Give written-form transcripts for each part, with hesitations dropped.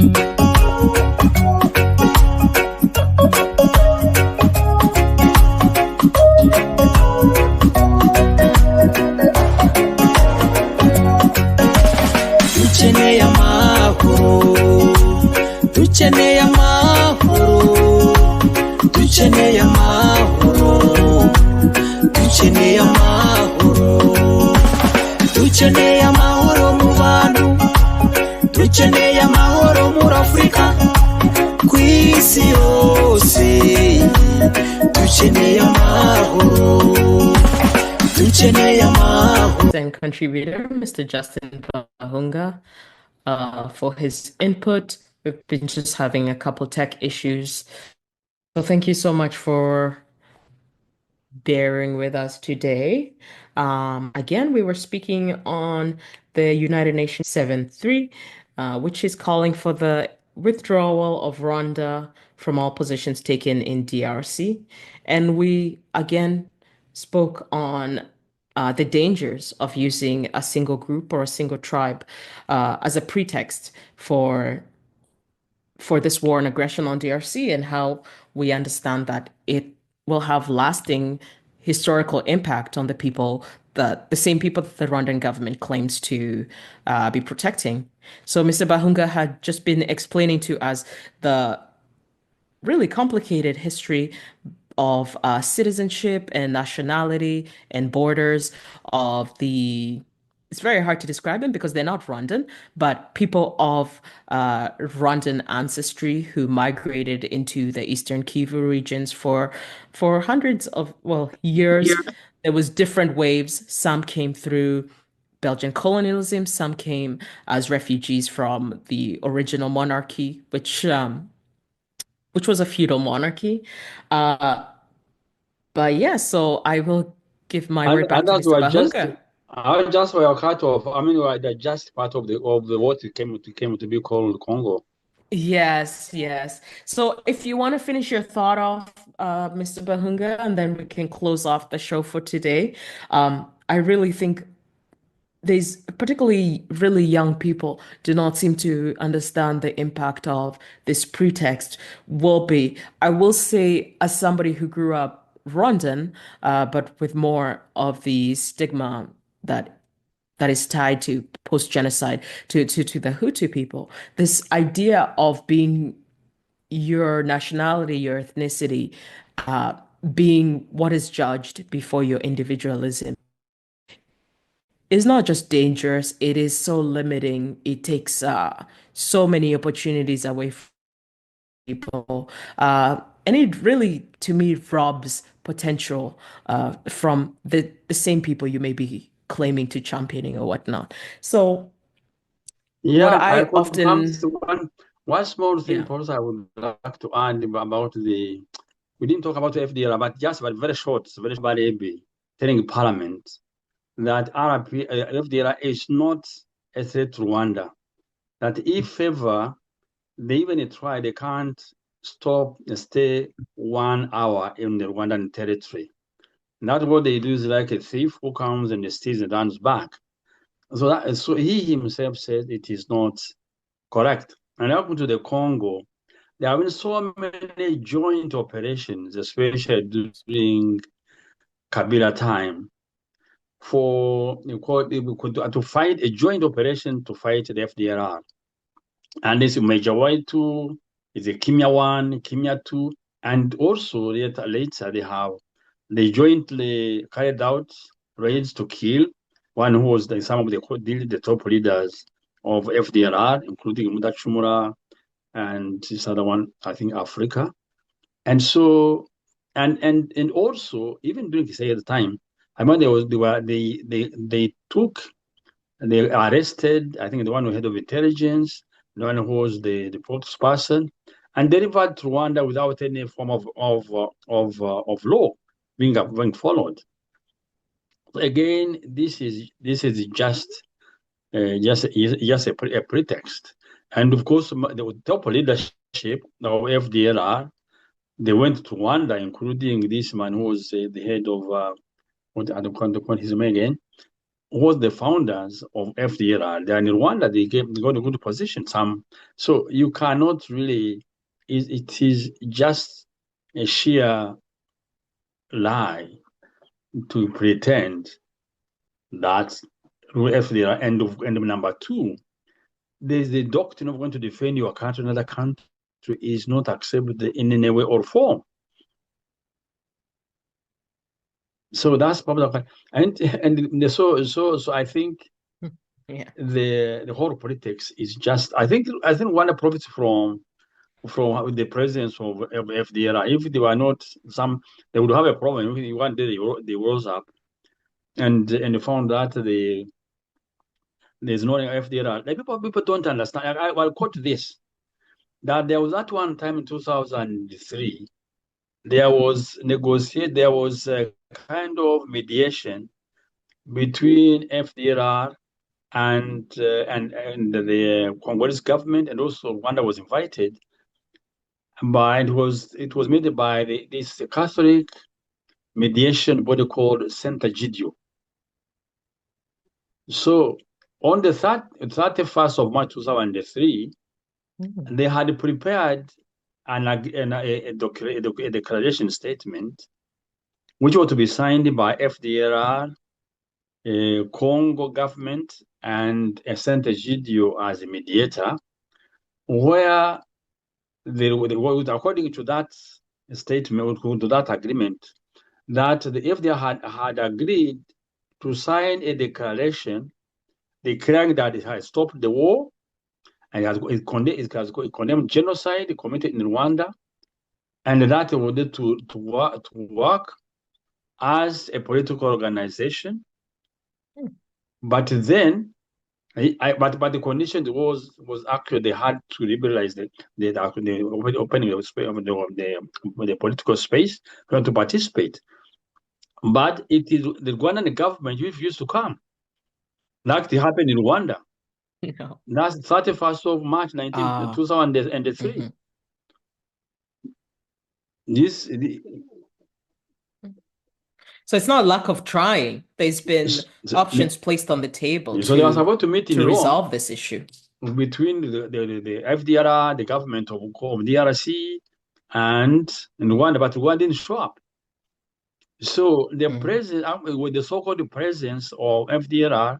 Dukeneye amahoro, dukeneye amahoro, dukeneye amahoro, dukeneye amahoro, dukeneye amahoro mu bantu, dukeneye amahoro muri Afurika, ku isi yose dukeneye amahoro, dukeneye amahoro. And contributor, Mr. Justin Bahunga, for his input. We've been just having a couple tech issues. So thank you so much for bearing with us today. Again, we were speaking on the United Nations 7.3, which is calling for the withdrawal of Rwanda from all positions taken in DRC. And we again spoke on the dangers of using a single group or a single tribe as a pretext for this war and aggression on DRC, and how we understand that it will have lasting historical impact on the people, the same people that the Rwandan government claims to be protecting. So Mr. Bahunga had just been explaining to us the really complicated history of citizenship and nationality and borders of it's very hard to describe them because they're not Rwandan, but people of Rwandan ancestry who migrated into the Eastern Kivu regions for hundreds of, years. Yeah. There was different waves. Some came through Belgian colonialism, some came as refugees from the original monarchy, which was a feudal monarchy. But yeah, so I will give my word back to Mr. Bahunga. Just for your cut off, I mean, the just part of the what came to be called Congo. Yes, yes. So if you want to finish your thought off, Mr. Bahunga, and then we can close off the show for today. I really think there's particularly really young people do not seem to understand the impact of this pretext will be. I will say, as somebody who grew up Rwandan, but with more of the stigma that is tied to post-genocide, to the Hutu people, this idea of being your nationality, your ethnicity, being what is judged before your individualism is not just dangerous, it is so limiting. It takes so many opportunities away from people. And it really, to me, robs potential from the same people you may be claiming to championing or whatnot. So yeah, one small thing also I would like to add about we didn't talk about the FDR, but just very short, telling Parliament that FDR is not a threat to Rwanda. That if ever they even try, they can't stay 1 hour in the Rwandan territory. And that's what they do, is like a thief who comes and steals and runs back. So he himself said it is not correct. And up to the Congo, there have been so many joint operations, especially during Kabila time, to fight a joint operation to fight the FDLR. And this Major White 2 is a Kimia 1, Kimia 2, and also later they jointly carried out raids to kill one who was some of the top leaders of FDLR, including Mudachumura and this other one, I think Africa. And so, and also, even during the time, I mean, they arrested, I think, the one who had of intelligence, the one who was the spokesperson, and delivered to Rwanda without any form of law being followed. Again, this is just a pretext. And of course, the top leadership of FDLR, they went to Rwanda, including this man who was the head of, I don't call his name again, was the founders of FDLR. They are in Rwanda. They got a good position. So you cannot really. It is just a sheer lie to pretend that FDLR. And number two, there's the doctrine of going to defend your country. Another country is not accepted in any way or form. So that's probably, and so I think the whole politics is just. I think one profits from the presence of FDR. If they were not they would have a problem. If one day they rose up and they found that there's no FDR. Like people don't understand. I'll quote this: that there was at one time in 2003. There was a kind of mediation between FDR and the Congolese government, and also Rwanda was invited. But it was made by this Catholic mediation body called Center Gidio. So on the 31st of March 2003, they had prepared a declaration statement, which was to be signed by FDR, Congo government, and Center Gidio as a mediator, where according to that statement, to that agreement, that the FDR had agreed to sign a declaration declaring that it has stopped the war and it condemned genocide committed in Rwanda, and that it wanted to work as a political organization. But then, but the condition was actually they had to liberalize the opening of the political space for them to participate. But it is the Rwandan government refused to come. Like it happened in Rwanda. No. That's 31st of March 2003. So it's not a lack of trying. There's been options placed on the table so they were supposed to meet in resolve this issue between the FDR, the government of DRC, and Rwanda, but Rwanda didn't show up. So the presence, with the so-called presence of FDR,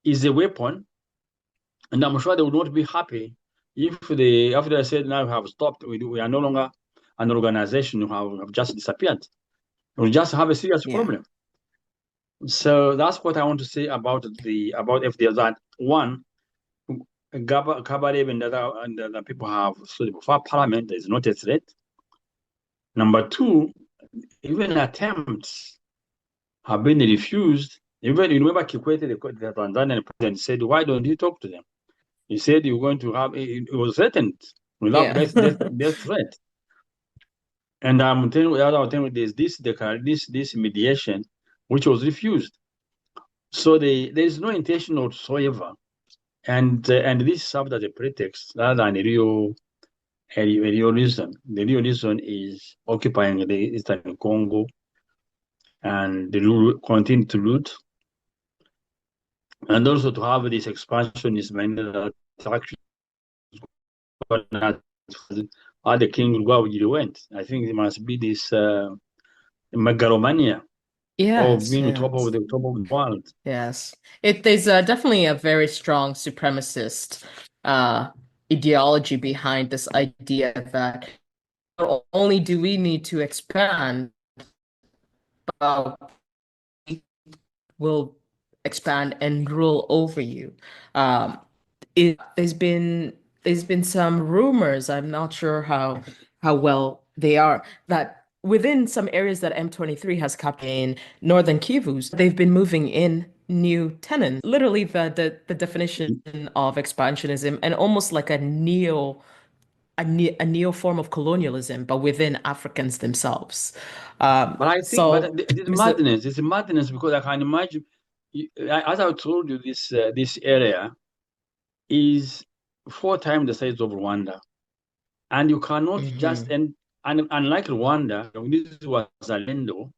is a weapon, and I'm sure they would not be happy if the FDR said, "Now we have stopped. We are no longer an organization. We have just disappeared." We just have a serious problem. So that's what I want to say about FDR. That one, Kabarebe and other people have stood before Parliament is not a threat. Number two, even attempts have been refused. Even you remember Kikwete, the Tanzanian president, said, "Why don't you talk to them?" He said you're going to have. It was threatened without death threat. And I'm telling you, there's this mediation, which was refused. So there is no intention whatsoever, and this served as a pretext rather than a real reason. The real reason is occupying the Eastern Congo, and they continue to loot, and also to have this expansionist minded actually the king will go where you went. I think there must be this megalomania of being top of the world. Yes, there's definitely a very strong supremacist ideology behind this idea that not only do we need to expand, but we will expand and rule over you. There's been some rumors, I'm not sure how well they are, that within some areas that M23 has captured in northern Kivus, they've been moving in new tenants. Literally the definition of expansionism, and almost like a neo form of colonialism, but within Africans themselves. But I think it's madness because I can imagine, as I told you, this area is 4 times the size of Rwanda, and you cannot just and unlike Rwanda, this was Zalendo.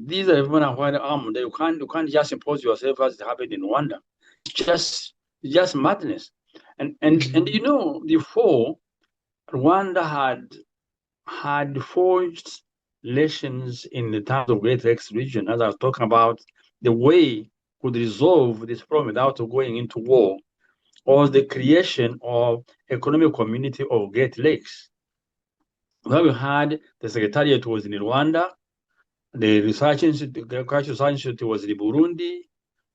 These are even when armed. You can't just impose yourself as it happened in Rwanda. It's just madness. And you know, before Rwanda had forged relations in the terms of Great Lakes region, as I was talking about, the way could resolve this problem without going into war was the creation of economic community of Great Lakes. Where we had the secretariat was in Rwanda, the research institute, the agricultural research institute was in Burundi,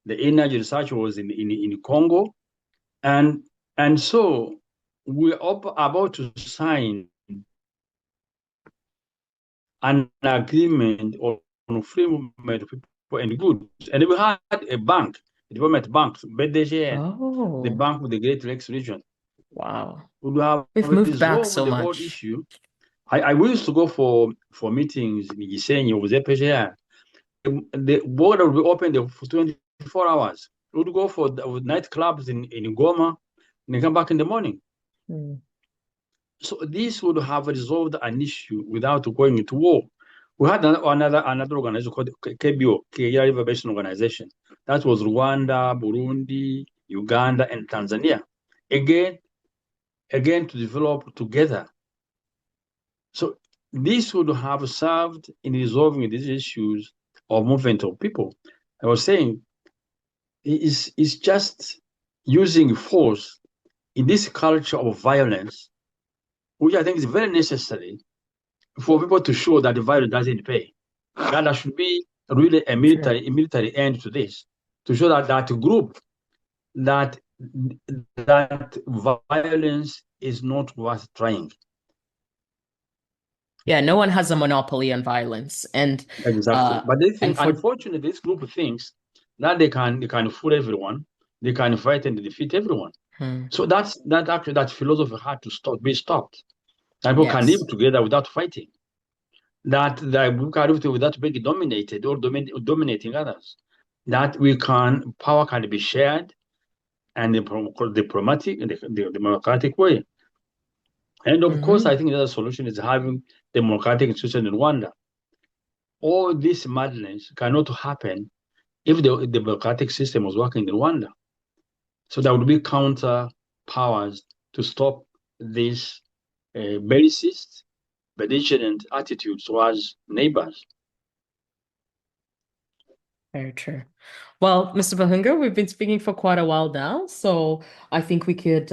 the energy research was in Congo, and so we're about to sign an agreement on free movement of people and goods. And we had a bank, a development bank, BDGN, the bank with the Great Lakes region. Wow. Would have We've moved back resolved so the much. whole issue. I used to go for meetings in Gisenyi with EPGR. The border will be open for 24 hours. We would go for nightclubs in Goma and come back in the morning. So this would have resolved an issue without going into war. We had another organization called KBO, Kagera River Basin Organization. That was Rwanda, Burundi, Uganda, and Tanzania. Again, to develop together. So this would have served in resolving these issues of movement of people. I was saying, it's just using force in this culture of violence, which I think is very necessary for people to show that the violence doesn't pay. That there should be really a military end to this, to show that group that violence is not worth trying. Yeah, no one has a monopoly on violence, and exactly. But they think, unfortunately, this group thinks that they can fool everyone, they can fight and defeat everyone. So that philosophy had to be stopped. That people can live together without fighting. That we can live without being dominated or dominating others. That power can be shared and the diplomatic, the democratic way. And of course, I think the other solution is having democratic institutions in Rwanda. All this madness cannot happen if the democratic system was working in Rwanda. So there would be counter powers to stop this bellicist, belligerent attitude towards neighbors. Very true. Well, Mr. Bahunga, we've been speaking for quite a while now, so I think we could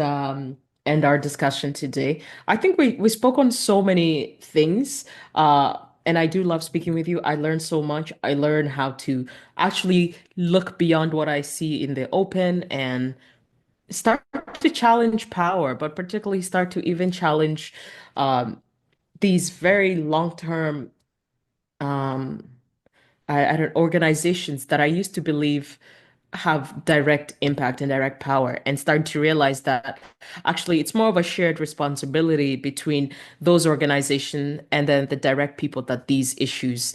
end our discussion today. I think we spoke on so many things, and I do love speaking with you. I learned so much. I learned how to actually look beyond what I see in the open and start to challenge power, but particularly start to even challenge these very long-term I don't organizations that I used to believe have direct impact and direct power, and starting to realize that actually it's more of a shared responsibility between those organizations and then the direct people that these issues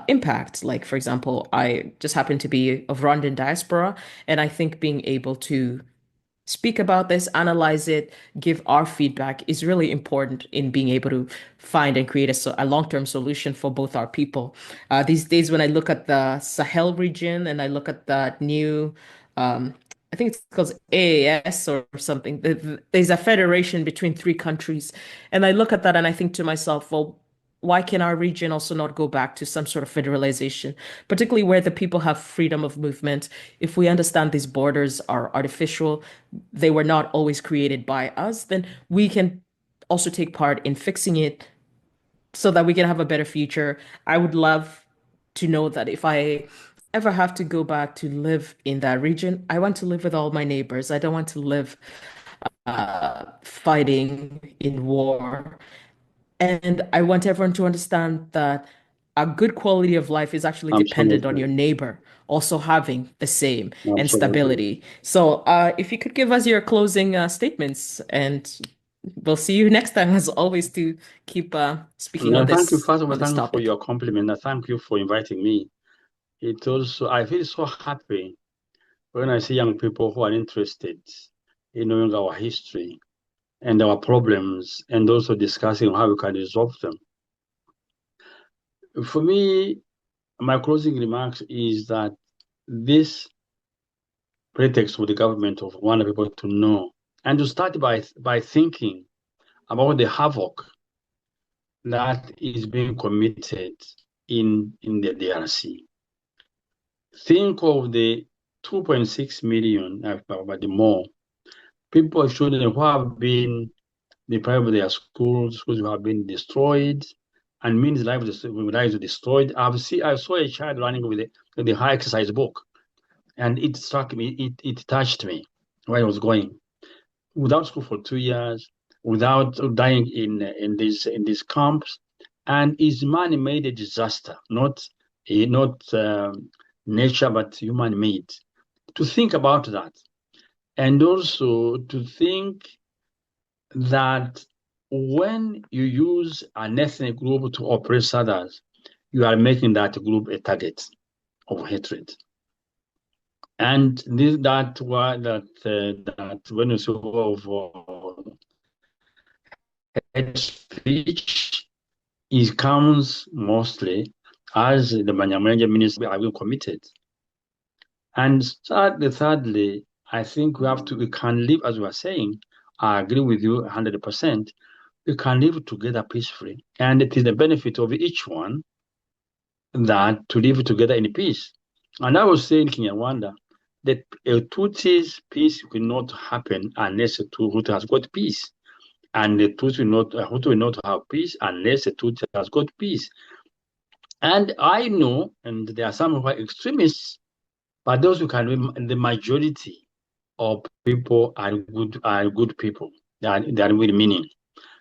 impact. Like, for example, I just happen to be of Rwandan diaspora, and I think being able to speak about this, analyze it, give our feedback is really important in being able to find and create a long-term solution for both our people. These days, when I look at the Sahel region and I look at that new, I think it's called AAS or something, there's a federation between three countries. And I look at that and I think to myself, well, why can our region also not go back to some sort of federalization, particularly where the people have freedom of movement? If we understand these borders are artificial, they were not always created by us, then we can also take part in fixing it so that we can have a better future. I would love to know that if I ever have to go back to live in that region, I want to live with all my neighbors. I don't want to live fighting in war. And I want everyone to understand that a good quality of life is actually dependent on your neighbor also having the same and stability. So if you could give us your closing statements, and we'll see you next time, as always, to keep speaking on this. Thank you, first of all, thank you for your compliment. And thank you for inviting me. I feel so happy when I see young people who are interested in knowing our history and our problems, and also discussing how we can resolve them. For me, my closing remarks is that this pretext for the government of Rwanda people to know and to start by thinking about the havoc that is being committed in the DRC. Think of the 2.6 million, but the more people, children who have been deprived of their schools who have been destroyed, and means lives destroyed. I saw a child running with the high exercise book, and it struck me. It touched me where I was going. Without school for 2 years, without dying in these camps, and is man-made disaster, not nature, but human-made. To think about that, and also to think that when you use an ethnic group to oppress others, you are making that group a target of hatred. And that when you say of hate speech, it comes mostly as the Banyamulenge ministry have been committed. And thirdly, I think we can live, as we are saying, I agree with you 100%. We can live together peacefully. And it is the benefit of each one that to live together in peace. And I was saying in Rwanda that a Tutsis peace will not happen unless a Hutu has got peace. And the Hutu will not have peace unless a Tutsi has got peace. And I know, and there are some who are extremists, but those who can, the majority of people are good people. They are with meaning.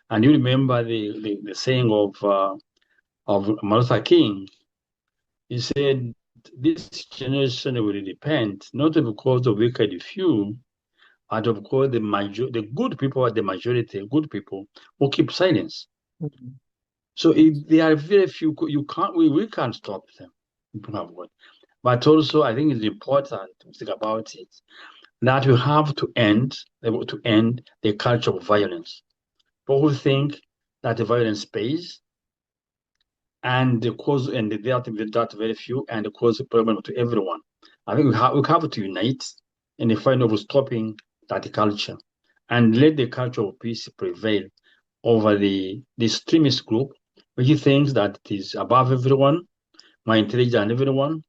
And you remember the saying of Martin Luther King. He said, "This generation will repent not because of wicked few, but of course the good people are the majority. Good people who keep silence." Mm-hmm. So if there are very few, we can't stop them. But also, I think it's important to think about it that we have to end the culture of violence. People think that the violence pays, and the cause and that very few and cause problem to everyone. I think we have to unite in the fight of stopping that culture and let the culture of peace prevail over the extremist group, which thinks that it is above everyone, more intelligent than everyone,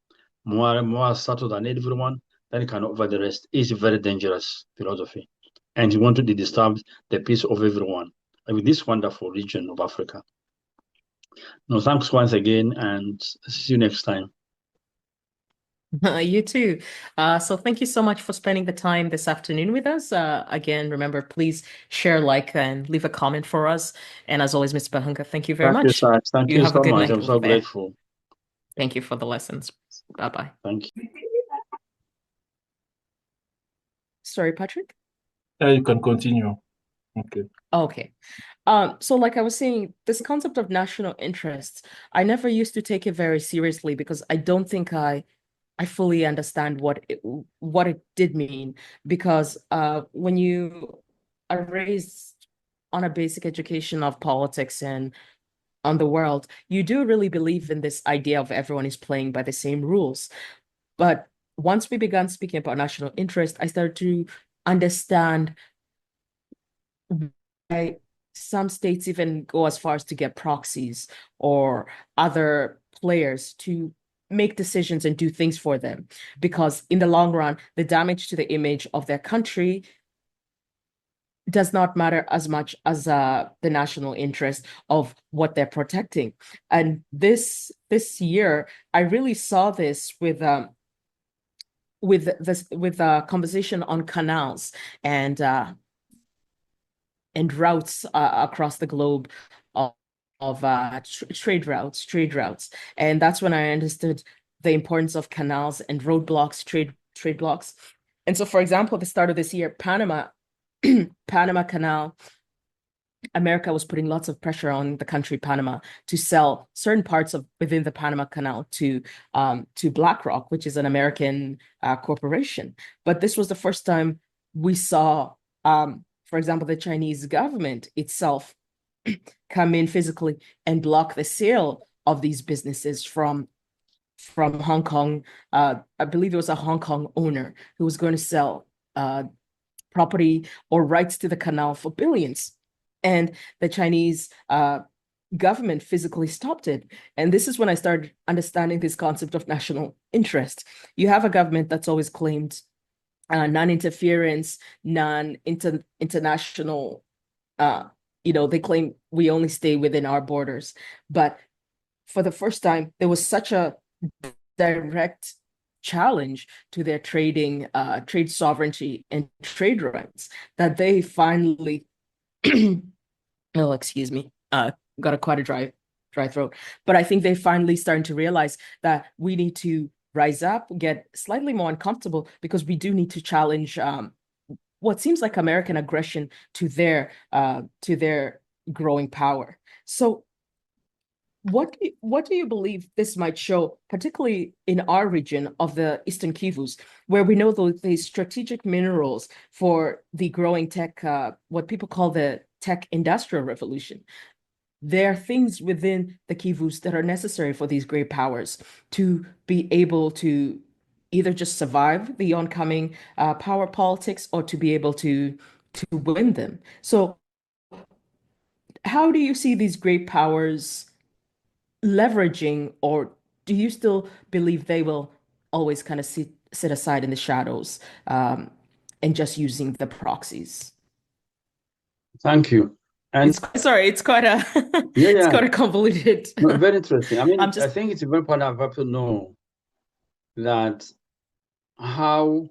more subtle than everyone, then it can over the rest. It's a very dangerous philosophy. And you want to disturb the peace of everyone with this wonderful region of Africa. No, thanks once again, and see you next time. You too. So thank you so much for spending the time this afternoon with us. Again, remember, please share, like, and leave a comment for us. And as always, Mr. Bahunga, thank you very much. Thank you so much. I'm so grateful. Thank you for the lessons. Bye-bye. Thank you. Sorry, Patrick? Yeah, you can continue. Okay. Okay. So like I was saying, this concept of national interest, I never used to take it very seriously because I don't think I fully understand what it did mean. Because when you are raised on a basic education of politics and on the world, you do really believe in this idea of everyone is playing by the same rules. But once we began speaking about national interest, I started to understand why some states even go as far as to get proxies or other players to make decisions and do things for them. Because in the long run, the damage to the image of their country does not matter as much as the national interest of what they're protecting. And this year, I really saw this with a conversation on canals and routes across the globe of trade routes. And that's when I understood the importance of canals and roadblocks, trade blocks. And so, for example, at the start of this year, Panama Canal, America was putting lots of pressure on the country Panama to sell certain parts of within the Panama Canal to BlackRock, which is an American corporation. But this was the first time we saw, for example, the Chinese government itself come in physically and block the sale of these businesses from from Hong Kong. I believe it was a Hong Kong owner who was going to sell property or rights to the canal for billions. And the Chinese government physically stopped it. And this is when I started understanding this concept of national interest. You have a government that's always claimed non-interference, non-international, they claim we only stay within our borders. But for the first time, there was such a direct challenge to their trade sovereignty and trade rights that they finally, oh, excuse me, got quite a dry throat. But I think they finally starting to realize that we need to rise up, get slightly more uncomfortable, because we do need to challenge what seems like American aggression to their growing power. So what do you believe this might show, particularly in our region of the Eastern Kivus, where we know the strategic minerals for the growing tech, what people call the tech industrial revolution? There are things within the Kivus that are necessary for these great powers to be able to either just survive the oncoming power politics or to be able to win them. So how do you see these great powers leveraging, or do you still believe they will always kind of sit aside in the shadows and just using the proxies? Thank you. And it's quite a it's quite a convoluted. No, very interesting. I mean, I think it's very important for people to know that how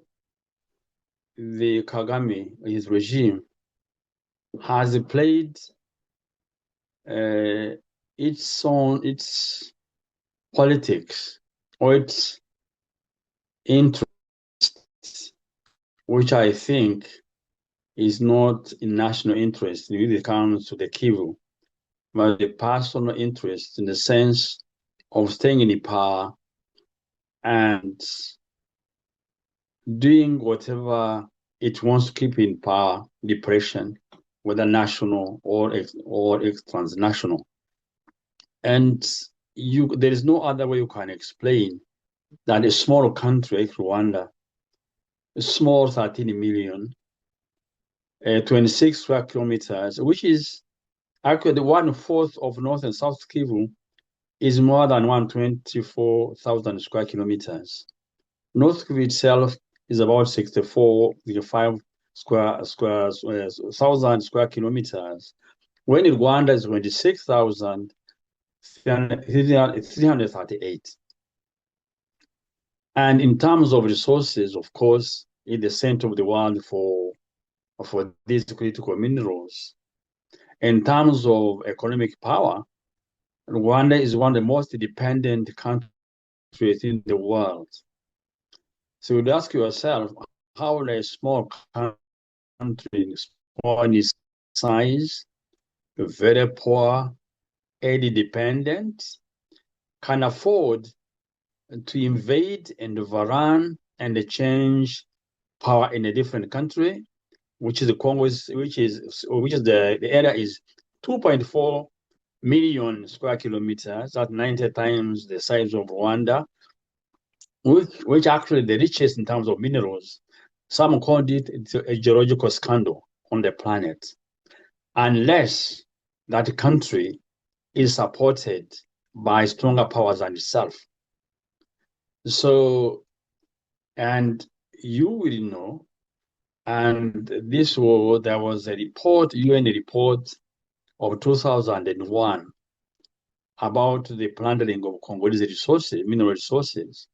the Kagame, his regime, has played its politics or its interests, which I think is not in national interest when it comes to the Kivu, but the personal interest in the sense of staying in the power and doing whatever it wants to keep in power, depression, whether national or transnational. And there is no other way you can explain that a small country like Rwanda, a small 13 million, 26 square kilometers, which is actually the 1/4 of North and South Kivu, is more than 124,000 square kilometers. North Kivu itself is about 65 thousand square kilometers, when in Rwanda is 26,338. And in terms of resources, of course, it's the center of the world for these critical minerals. In terms of economic power, Rwanda is one of the most dependent countries in the world. So you'd ask yourself, how will a small country, small in its size, very poor, aid dependent, can afford to invade and overrun and change power in a different country, which is the Congo, which is the area is 2.4 million square kilometers, that's 90 times the size of Rwanda, which actually the richest in terms of minerals. Some called it a geological scandal on the planet, unless that country is supported by stronger powers than itself. So, and you will know, and there was a report, UN report of 2001 about the plundering of Congolese resources, mineral resources.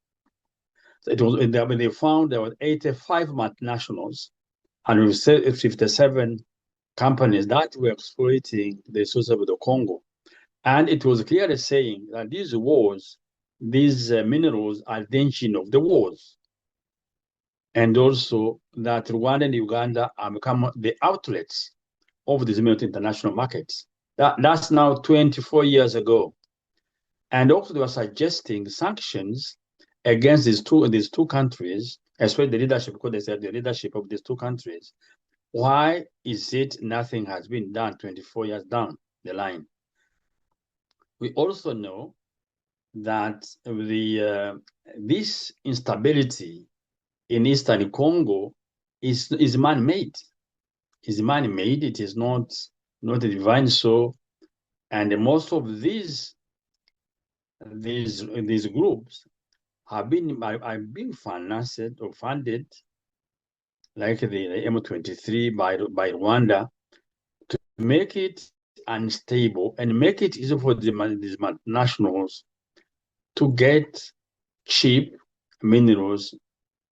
It was, they found there were 85 multinationals and 57 companies that were exploiting the resources of the Congo. And it was clearly saying that these minerals are the engine of the wars. And also that Rwanda and Uganda have become the outlets of these international markets. That's now 24 years ago. And also they were suggesting sanctions against these two countries, especially the leadership, because they said the leadership of these two countries. Why is it nothing has been done 24 years down the line? We also know that this instability in Eastern Congo is man-made. Is man-made. It is not a divine soul, and most of these groups have been financed or funded, like the M23 by Rwanda, to make it unstable and make it easy for these multinationals to get cheap minerals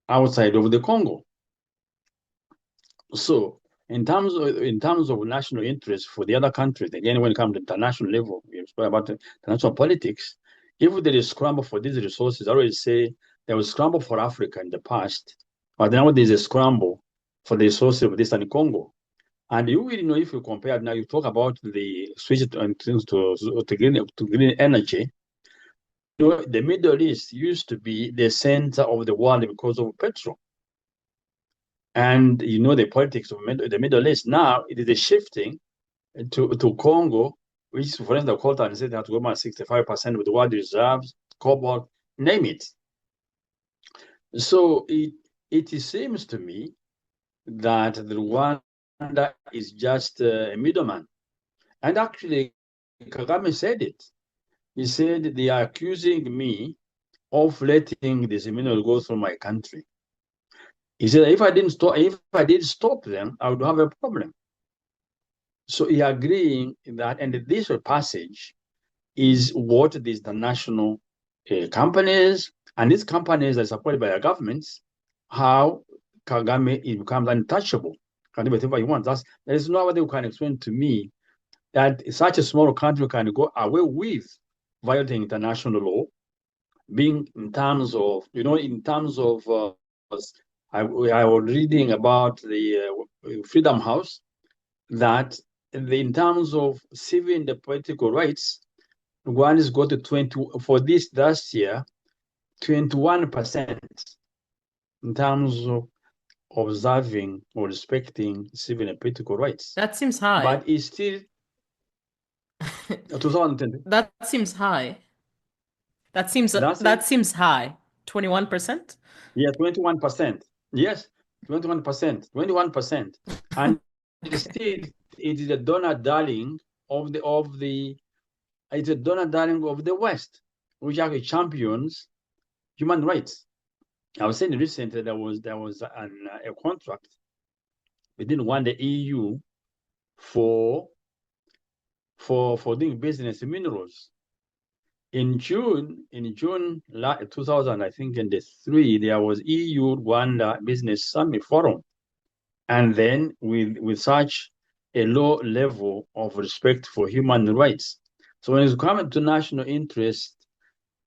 outside of the Congo. So in terms of national interest for the other countries, again, when it comes to international level, we spoke about international politics. If there is scramble for these resources, I always say there was scramble for Africa in the past, but now there's a scramble for the resources of Eastern Congo. And you will know, if you compare now, you talk about the switch to green energy. You know, the Middle East used to be the center of the world because of petrol. And you know the politics of the Middle East. Now it is shifting to Congo, which, for instance, the Coltan said they have to go about 65% with the world reserves, cobalt, name it. So it seems to me that the Rwanda is just a middleman. And actually, Kagame said it. He said, they are accusing me of letting this mineral go through my country. He said, if I did stop them, I would have a problem. So he agreeing that, and this passage is what these international companies, and these companies are supported by their governments, how Kagame becomes untouchable. Can do whatever he wants. There is no way who can explain to me that such a small country can go away with violating international law, being in terms of, I was reading about the Freedom House, that in terms of civil and political rights, Rwanda has got to 20 for this last year, 21% in terms of observing or respecting civil and political rights. That seems high. But it's still 2010. That seems high. That seems high. 21%? Yeah, 21%. Yes, 21%. 21%. And still it is a donor darling of the it's a donor darling of the West, which are the champions human rights. I was saying recently there was a contract within the EU for doing business in minerals. In June 2000, I think, in the 3, there was EU Rwanda Business Summit Forum, and then with such a low level of respect for human rights. So when it's coming to national interest,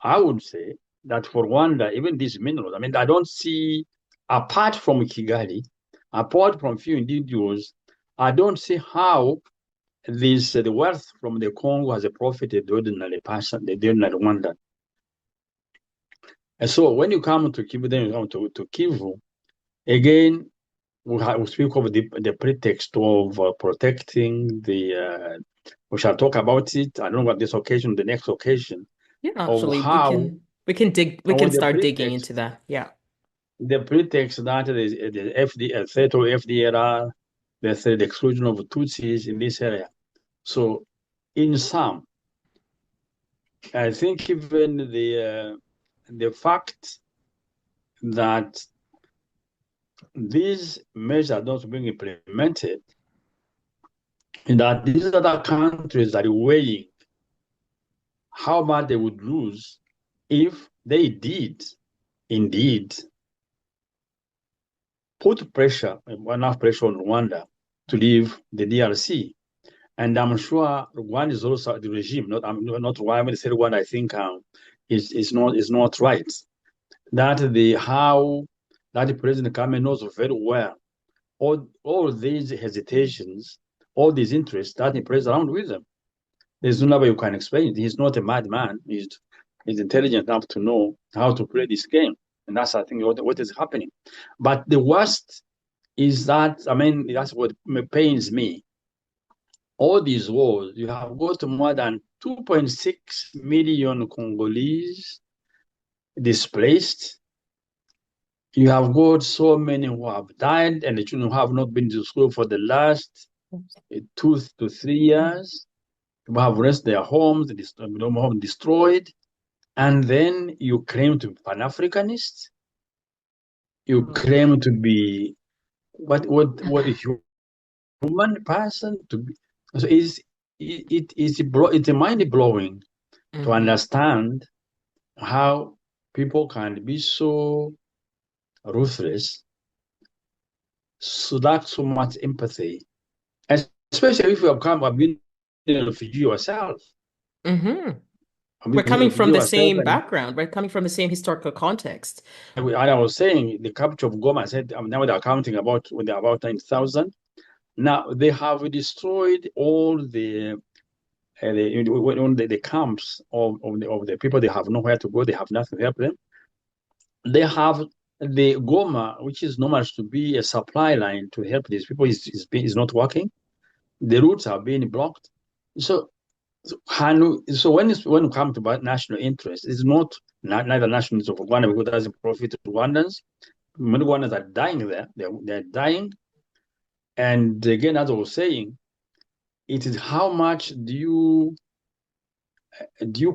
I would say that for Rwanda, even these minerals, I mean, I don't see, apart from Kigali, apart from few individuals, I don't see how the wealth from the Congo has profited the ordinary person, the ordinary Rwandan. And so when you come to Kivu, then you come to Kivu, again, we speak of the pretext of protecting the. We shall talk about it. I don't know what this occasion, the next occasion. Yeah, actually, we can start digging into that. Yeah. The pretext that the FD, threat of FDLR, the exclusion of Tutsis in this area. So, in sum, I think even the fact that these measures are not being implemented, and that these other countries are weighing how much they would lose if they did indeed put enough pressure on Rwanda to leave the DRC. And I'm sure Rwanda is also the regime, not why when I say Rwanda, I think is not right. That the President Kagame knows very well all these hesitations, all these interests that he plays around with them. There's no way you can explain it. He's not a madman. He's intelligent enough to know how to play this game. And that's, I think, what is happening. But the worst is that, I mean, that's what pains me. all these wars, you have got more than 2.6 million Congolese displaced. You have got so many who have died, and the children who have not been to school for the last 2 to 3 years, who have lost their homes, home destroyed, and then you claim to be Pan-Africanist. You claim to be what human person to be. So it's mind blowing to understand how people can be so ruthless, so lack so much empathy, especially if you have been a refugee yourself. We're coming from the same background. We're coming from the same historical context. And I was saying the capture of Goma, I said now they're counting about 9,000. Now they have destroyed all the camps of the people. They have nowhere to go. They have nothing to help them. They have the Goma, which is normal to be a supply line to help these people, is not working. The routes are being blocked. So when you come to about national interest, it's not neither national interest of Rwanda because it doesn't profit Rwandans. Many Rwandans are dying there. They're dying. And again, as I was saying, it is how much do you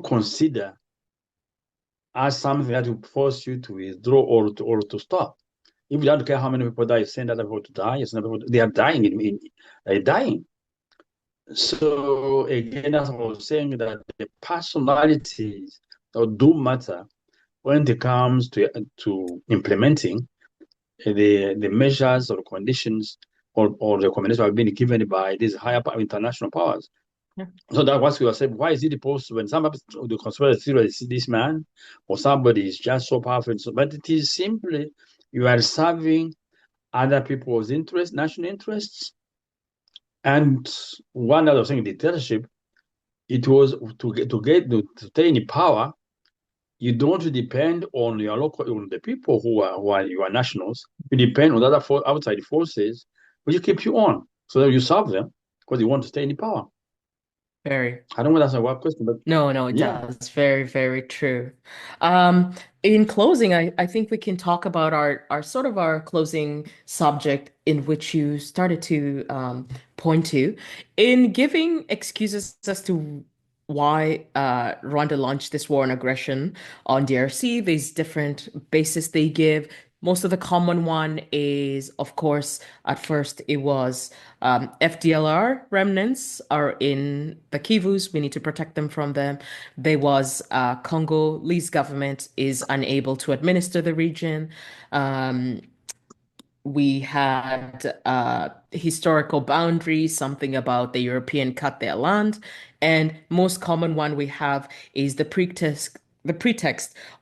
consider as something that will force you to withdraw or to stop? If you don't care how many people die, you send other people to die. They are dying. They're dying. So again, as I was saying, that the personalities do matter when it comes to implementing the measures or conditions or the recommendations have been given by these higher international powers. Yeah. So that's what we were saying. Why is it possible when some of the conspiracy theorists see this man or somebody is just so powerful? But it is simply you are serving other people's interests, national interests. And one other thing, dictatorship, it was to stay in power. You don't depend on your on the people who are your nationals. You depend on other outside forces, which keep you on, so that you serve them because you want to stay in power. Very. I don't know if that's a work question, but no, it does. Very, very true. In closing, I think we can talk about our sort of our closing subject in which you started to point to in giving excuses as to why Rwanda launched this war on aggression on DRC. There's different bases they give. Most of the common one is, of course, at first it was FDLR remnants are in the Kivus. We need to protect them from them. There was Congolese government is unable to administer the region. We had historical boundaries, something about the European cut their land. And most common one we have is the pretext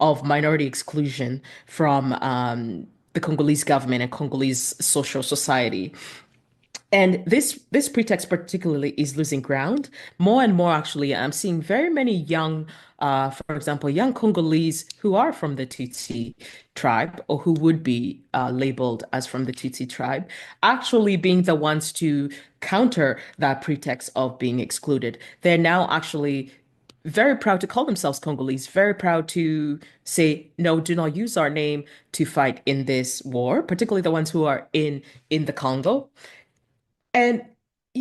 of minority exclusion from the Congolese government and Congolese social society. And this pretext particularly is losing ground. More and more, actually, I'm seeing very many young, for example, young Congolese who are from the Tutsi tribe or who would be labeled as from the Tutsi tribe, actually being the ones to counter that pretext of being excluded. They're now actually very proud to call themselves Congolese, very proud to say, no, do not use our name to fight in this war, particularly the ones who are in the Congo. And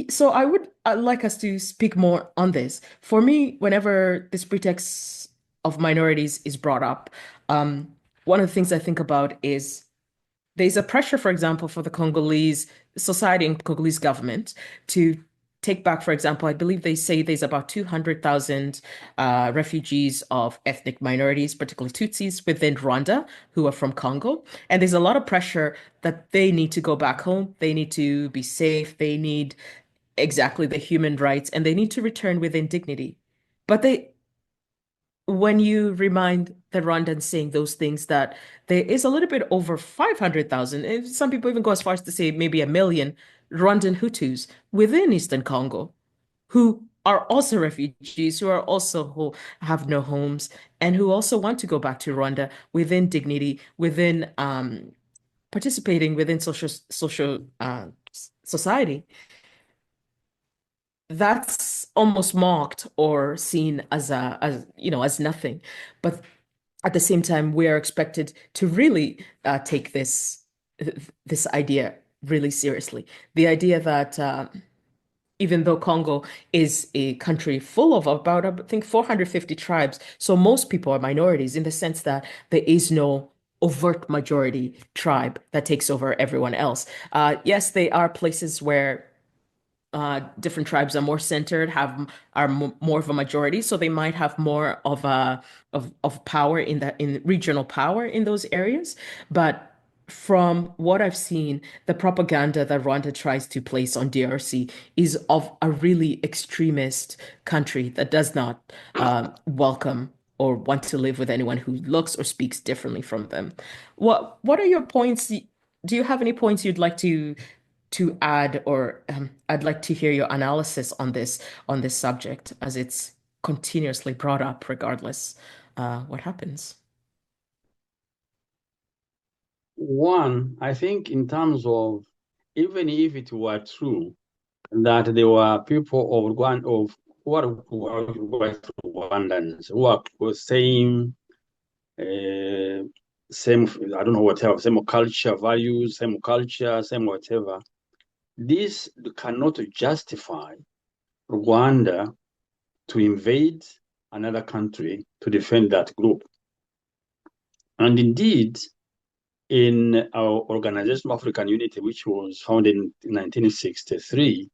so I would like us to speak more on this. For me, whenever this pretext of minorities is brought up, one of the things I think about is there's a pressure, for example, for the Congolese society and Congolese government to take back, for example, I believe they say there's about 200,000 refugees of ethnic minorities, particularly Tutsis, within Rwanda who are from Congo. And there's a lot of pressure that they need to go back home. They need to be safe. They need exactly the human rights, and they need to return within dignity. But when you remind the Rwandans saying those things, that there is a little bit over 500,000, some people even go as far as to say maybe 1 million Rwandan Hutus within Eastern Congo who are also refugees, who are also who have no homes, and who also want to go back to Rwanda within dignity, within participating within social society. that's almost mocked or seen as as nothing. But at the same time, we are expected to really take this idea really seriously. The idea that even though Congo is a country full of about, I think, 450 tribes, so most people are minorities in the sense that there is no overt majority tribe that takes over everyone else. Yes, they are places where different tribes are more centered, are more of a majority, so they might have more of a of power in regional power in those areas. But from what I've seen, the propaganda that Rwanda tries to place on DRC is of a really extremist country that does not welcome or want to live with anyone who looks or speaks differently from them. What are your points? Do you have any points you'd like to add, or I'd like to hear your analysis on this subject as it's continuously brought up regardless what happens. One, I think in terms of, even if it were true that there were people of who are Rwandans who are same same, I don't know, whatever, same culture, values, same culture, same whatever. This cannot justify Rwanda to invade another country to defend that group. And indeed, in our Organization of African Unity, which was founded in 1963,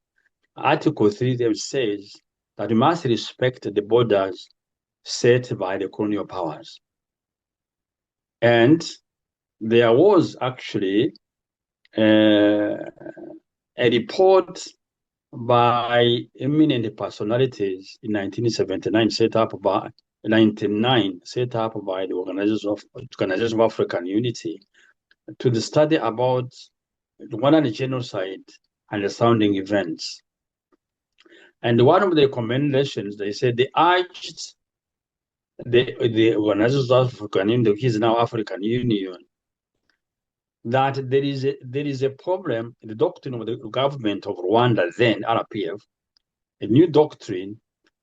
Article 3 there says that we must respect the borders set by the colonial powers. And there was actually a report by eminent personalities in 1979 set up by the Organization of African Unity to the study about Rwandan genocide and the surrounding events. And one of the recommendations, they said they urged the Organization of African Union, which is now African Union, that there is a problem in the doctrine of the government of Rwanda, then RPF, a new doctrine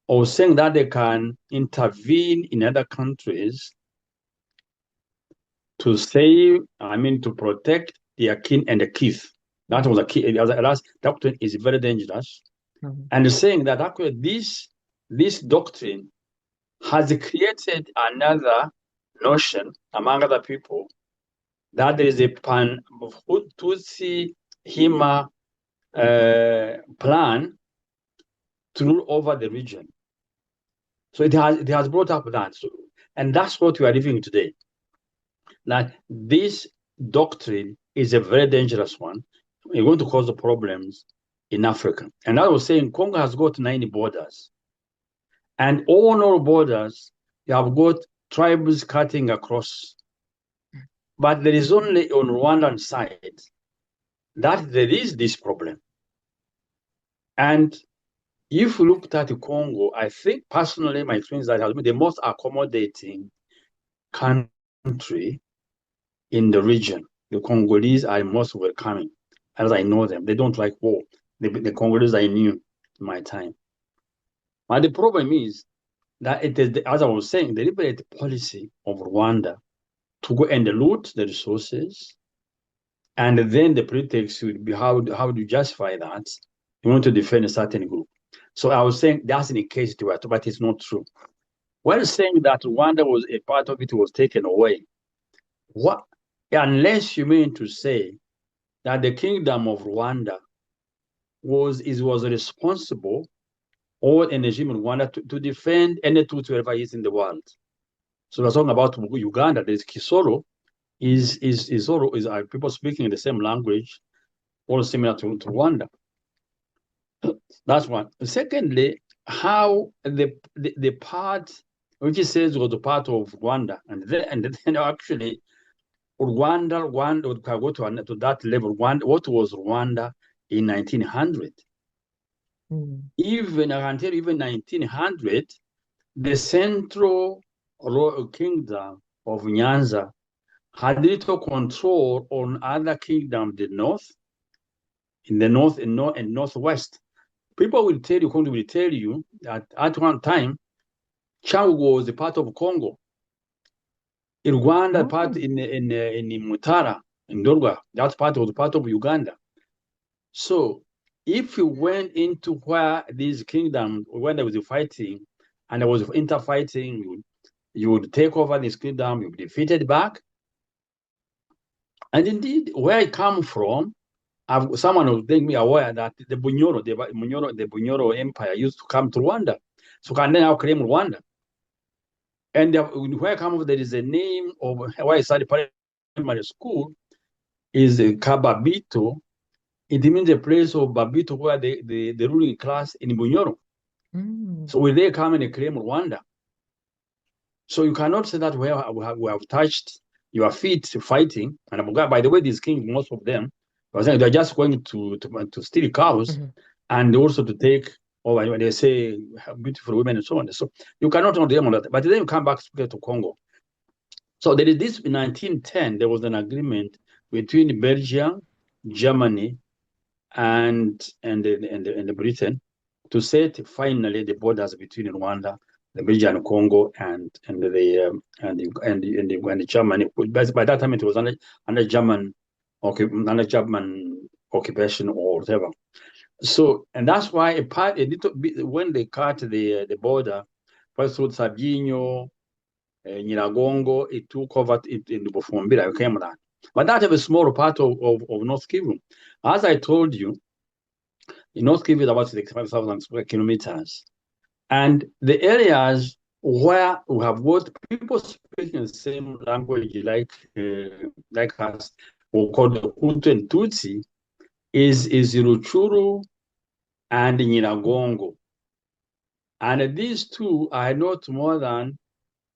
of saying that they can intervene in other countries to save, to protect their kin and the kith. That was a key. That doctrine is very dangerous. Mm-hmm. And saying that actually this doctrine has created another notion among other people that there is a Tutsi Hima plan to rule over the region. So it has brought up that. And that's what we are living today. That this doctrine is a very dangerous one. It's going to cause the problems in Africa. And I was saying Congo has got 90 borders. And all our borders, you have got tribes cutting across. But there is only on Rwandan side that there is this problem. And if you looked at Congo, I think personally, my experience that has been the most accommodating country in the region. The Congolese are most welcoming, as I know them. They don't like war. The Congolese I knew in my time. But the problem is that it is, as I was saying, the deliberate policy of Rwanda to go and loot the resources, and then the pretext would be how do you justify that? You want to defend a certain group. So I was saying that's in a case to it, but it's not true. When saying that Rwanda was a part of it was taken away, what unless you mean to say that the kingdom of Rwanda was responsible, or an regime in Rwanda to defend any truth wherever he is in the world. So we're talking about Uganda. There's Kisoro, is people speaking the same language, all similar to Rwanda. That's one. Secondly, how the part which he says was a part of Rwanda, and then actually Rwanda would go to that level. What was Rwanda in 1900? Even until 1900, the central royal kingdom of Nyanza had little control on other kingdoms, in the north and northwest. people will tell you, Congo will tell you that at one time, Changu was a part of Congo. In Rwanda, part in Mutara, in Dorga, that part was part of Uganda. So if you went into where these kingdoms, when there was a fighting and there was interfighting, you would take over this kingdom, you would defeat it back. And indeed, where I come from, someone was making me aware that the Bunyoro Empire used to come to Rwanda. So can then now claim Rwanda. And where I come from, there is a name of where I studied primary school is Kababito. It means a place of Babito where the ruling class in Bunyoro. So will they come and claim Rwanda? So you cannot say that we have touched your feet fighting. And by the way, these kings, most of them, they're just going to steal cows and also to take over. They say beautiful women and so on. So you cannot know them on that. But then you come back to Congo. So there is this in 1910. There was an agreement between Belgium, Germany, and Britain to set finally the borders between Rwanda, the Belgian Congo, and Germany. By that time, it was under German occupation or whatever. So, and that's why a little bit when they cut the border, first through Sabinho, Nyiragongo, it took over in the Bufumbira, came that. But that is a small part of North Kivu. As I told you, in North Kivu is about 65,000 square kilometers. And the areas where we have got people speaking the same language like us, or called the Hutu and Tutsi, is Ruchuru and Nyiragongo. And these two are not more than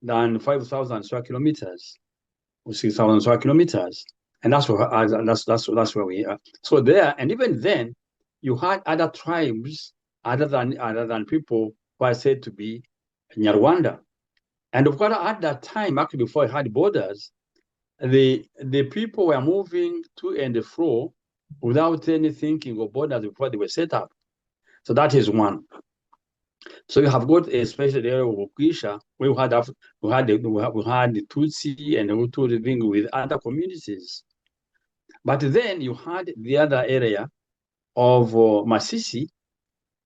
5,000 square kilometers, or 6,000 square kilometers. And that's where we are. So there, and even then, you had other tribes other than people who are said to be Nyarwanda. And of course, at that time, actually before it had borders, the people were moving to and fro without any thinking of borders before they were set up. So that is one. So you have got a special area of Okisha where we had the Tutsi and the Hutu living with other communities. But then you had the other area of Masisi.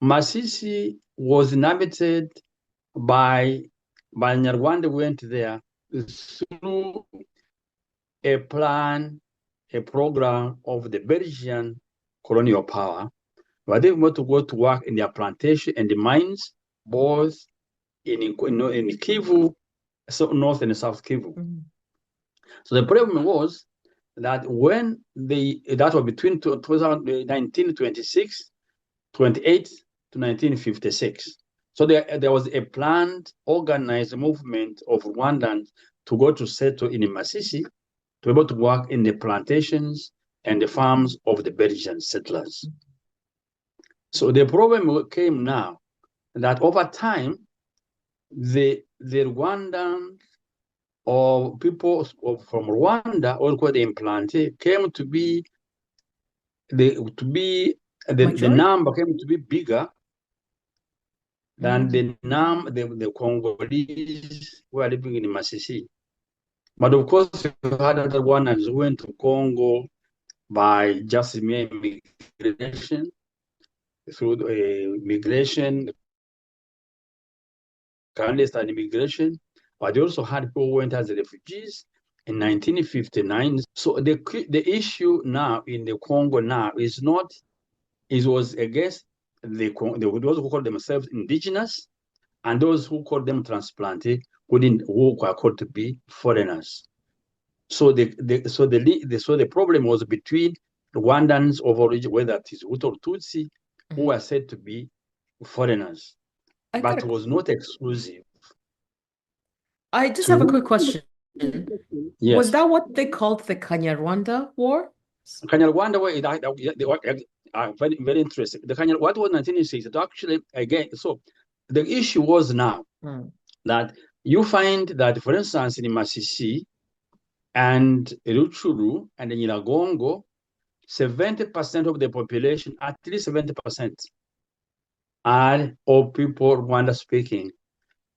Masisi was inhabited by Nyarwanda went there through a program of the Belgian colonial power, where they want to go to work in their plantation and the mines, both in Kivu, so North and South Kivu. So the problem was that when that was between 1926, 28 to 1956. So there was a planned, organized movement of Rwandans to go to settle in Masisi, to be able to work in the plantations and the farms of the Belgian settlers. So the problem came now that over time, the Rwandans or people from Rwanda, or called the implanted, came to be the number came to be bigger than the Congolese who are living in Masisi. But of course, you had other ones who went to Congo by just mere migration, through migration, clandestine immigration, but they also had people who went as refugees in 1959. So the issue now in the Congo now is not, it was against those who call themselves indigenous and those who call them transplanted, who are called to be foreigners. So the problem was between Rwandans of origin, whether it is Hutu or Tutsi, who were said to be foreigners, but it was not exclusive. I just have a quick question. Yes. Was that what they called the Kanyarwanda War? Kanyarwanda War, very, very interesting. What was 1960? Actually, again, so the issue was now that you find that, for instance, in Masisi and Rutshuru and Nyiragongo, 70% of the population, at least 70%, are all people Rwanda speaking.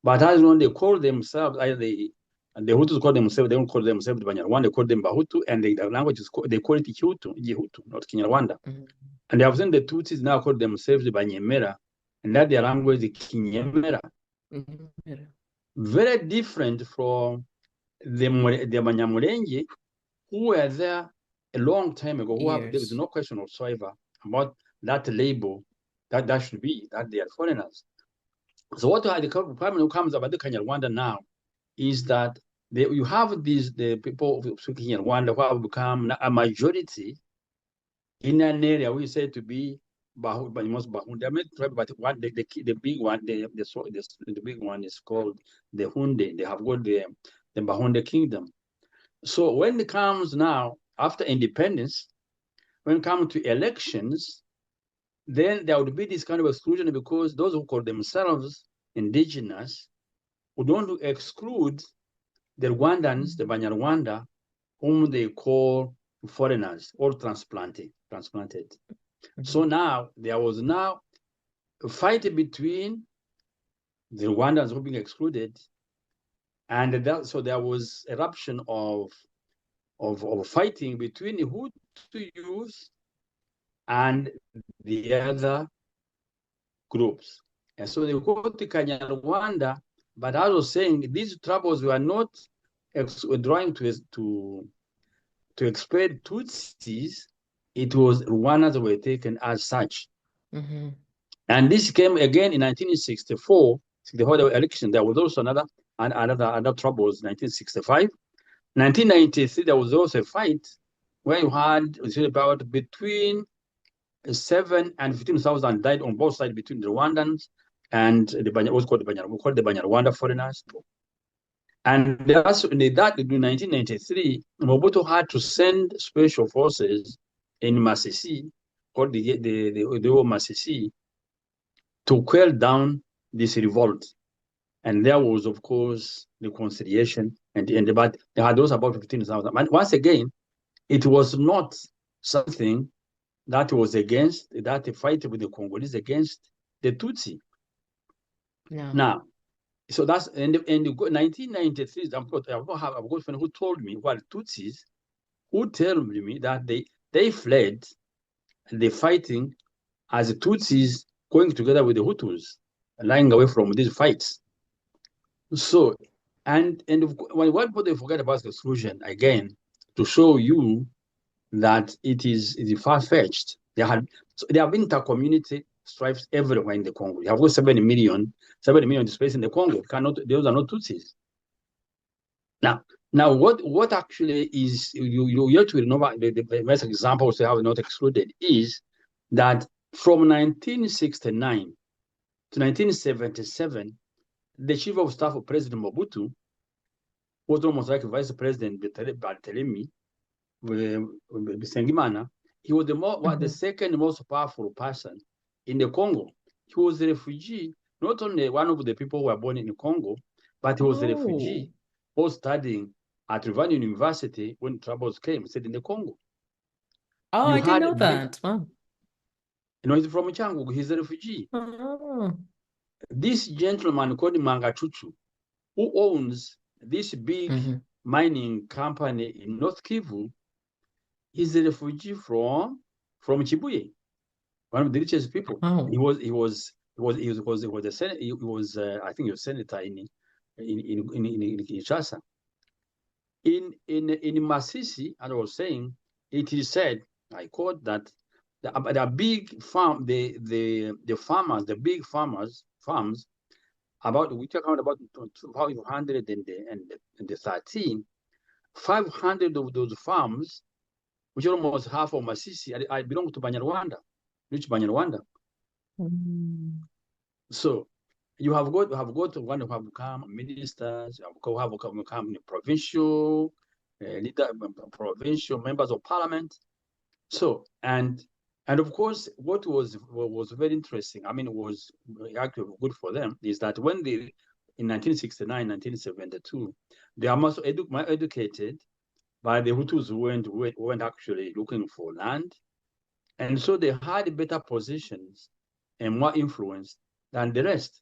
But as when they call themselves, the Hutus call themselves, they don't call themselves the Banyarwanda, they call them Bahutu, and the language is called, they call it Kihutu, not Kinyarwanda. And they have seen the Tutsis now call themselves the Banyemera, and that their language is Kinyemera. Very different from the Banyamulenge, who were there a long time ago, there is no question whatsoever about that label that should be, that they are foreigners. So what the problem comes about the Kanyarwanda now is that you have the people speaking in Rwanda who have become a majority in an area we say to be Bahunga, but the big one, the big one is called the Hunde. They have got the Bahunga kingdom. So when it comes now after independence, when it comes to elections, then there would be this kind of exclusion because those who call themselves indigenous would want to exclude the Rwandans, the Banyarwanda, whom they call foreigners or transplanted. So now there was now a fight between the Rwandans who were being excluded, and so there was eruption of fighting between the Hutu youth and the other groups. And so they go to Kanyarwanda, but I was saying these troubles were not trying to expel Tutsis. It was Rwandans that were taken as such. And this came again in 1964, the election. There was also another troubles, 1965. 1993, there was also a fight where you had about between 7,000 and 15,000 died on both sides between the Rwandans and what's called the Banyarwanda foreigners. And that's in 1993, Mobutu had to send special forces in Masisi, called the Masisi, to quell down this revolt. And there was, of course, reconciliation, but they had those about 15,000. And once again, it was not something that was against, that the fight with the Congolese against the Tutsi. No. Now, so that's, in 1993, I've got a good friend who told me, well, Tutsis, who told me that they fled, they fighting as the Tutsis going together with the Hutus, lying away from these fights. So, and what they forget about exclusion, again, to show you that it is far-fetched. There have been inter-community strifes everywhere in the Congo. You have got 70 million displaced in the Congo. Those are not Tutsis. Now, what actually is, you have to remember, the best example to have not excluded is that from 1969 to 1977, the chief of staff of President Mobutu was almost like Vice President Barthelemy Bisengimana. He was the second most powerful person in the Congo. He was a refugee, not only one of the people who were born in the Congo, but he was a refugee who was studying at Rwanda University when troubles came, said in the Congo. Oh, I didn't know that. Wow. He's from Changu, he's a refugee. This gentleman called Mangachuchu, who owns this big mining company in North Kivu, is a refugee from Chibuye, one of the richest people. I think he was a senator in Kinshasa. In Masisi, as I was saying, it is said, I quote, that the big farm, the farmers, the big farms, we talk about 213, 500 of those farms, which are almost half of Masisi, I belong to Banyarwanda, rich Banyarwanda. So you have got one who have become ministers, who have become provincial members of parliament. So and of course, what was very interesting, I mean, it was actually good for them, is that when in 1969, 1972, they are most educated by the Hutus who went actually looking for land. And so they had better positions and more influence than the rest.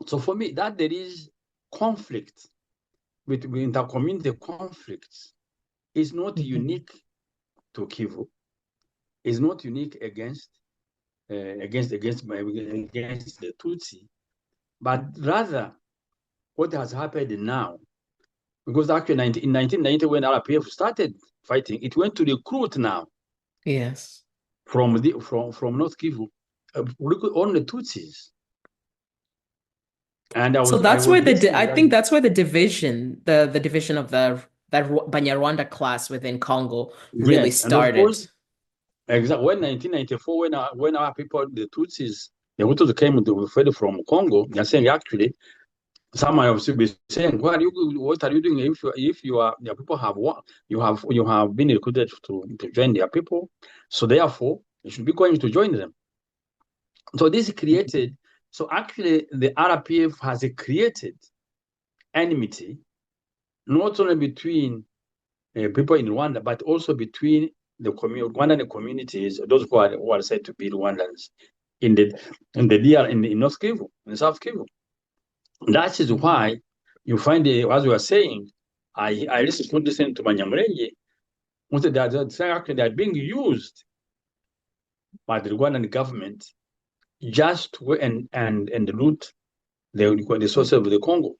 So for me, that there is conflict between intercommunity conflicts is not unique to Kivu. It's not unique against the Tutsi, but rather what has happened now. Because actually in 1990, when RPF started fighting, it went to recruit now. Yes. From North Kivu, on the Tutsis. And I think that's where the division, the division of that Banyarwanda class within Congo really started. Exactly. When 1994, when our people, the Tutsis, the Hutus came to from Congo, they're saying actually, someone else will be saying, what are you doing if your people you have been recruited to join their people, so therefore you should be going to join them. So this created, so actually the RPF has created enmity, not only between people in Rwanda, but also between the Rwandan communities, those who are said to be Rwandans in North Kivu, in South Kivu. That is why you find, as we were saying, I listened to Banyamulenge, they are being used by the Rwandan government just to and loot the source of the Congo.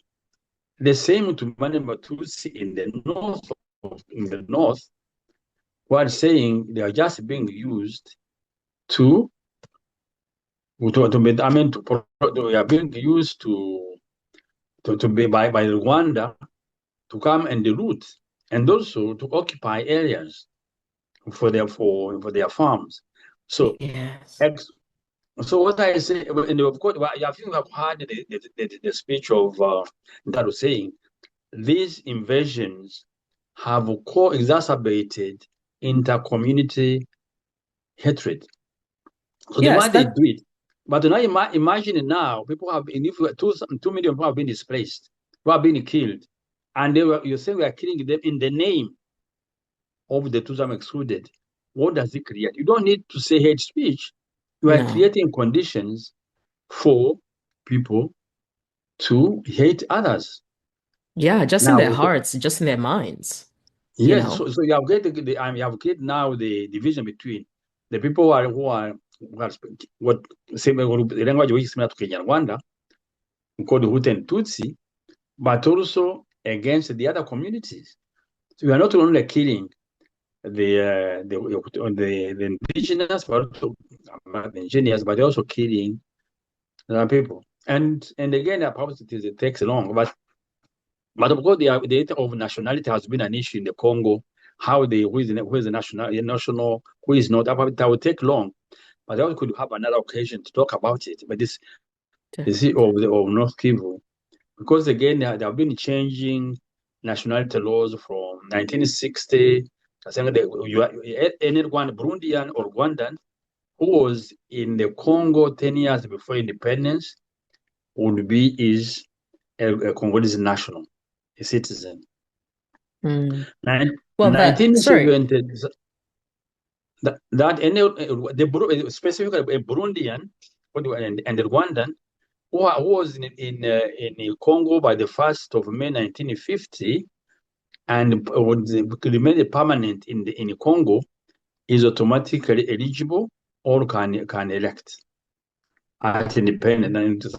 The same to Manema Tutsi in the north, who are saying they are just being used they are being used to be by Rwanda to come and loot and also to occupy areas for their farms. So yes. So what I say, and of course, I think you have heard the speech of Daru saying these invasions have co-exacerbated inter-community hatred. So yes, why they do it. But now imagine now, people have been, if 2 million people have been displaced, who have been killed, and you're saying we are killing them in the name of the Tutsi excluded. What does it create? You don't need to say hate speech. You are creating conditions for people to hate others. Yeah, just in their hearts, just in their minds. Yes, so you have created now the division between the people who are what same language which is similar to Kinyarwanda, called Hutu and Tutsi, but also against the other communities. So we are not only killing the indigenous, but also the engineers, but also killing the people. And again, perhaps it takes long, but of course, the issue of nationality has been an issue in the Congo. Who is the national, who is not? That will take long, but I could have another occasion to talk about it. But this issue of North Kivu, because again there have been changing nationality laws from 1960. I think anyone Burundian or Rwandan who was in the Congo 10 years before independence would be a Congolese national, a citizen. Well, 1970, specifically a Burundian and the Rwandan who was in Congo by the 1st of May 1950 and remained permanent in Congo is automatically eligible or can elect at independence in the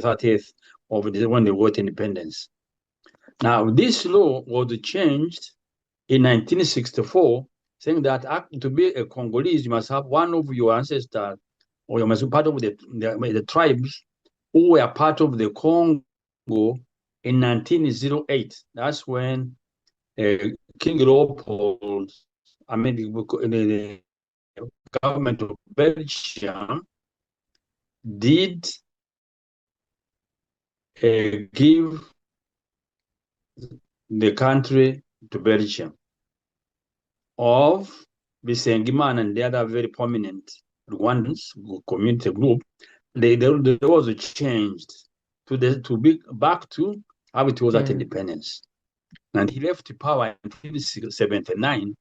30th of when they got independence. Now, this law was changed in 1964, saying that to be a Congolese, you must have one of your ancestors, or you must be part of the tribes who were part of the Congo in 1908. That's when King Leopold, the government of Belgium did give the country to Belgium of Bisengimana and the other very prominent Rwandans community group. They was changed to be back to how it was at independence. And he left power in 1979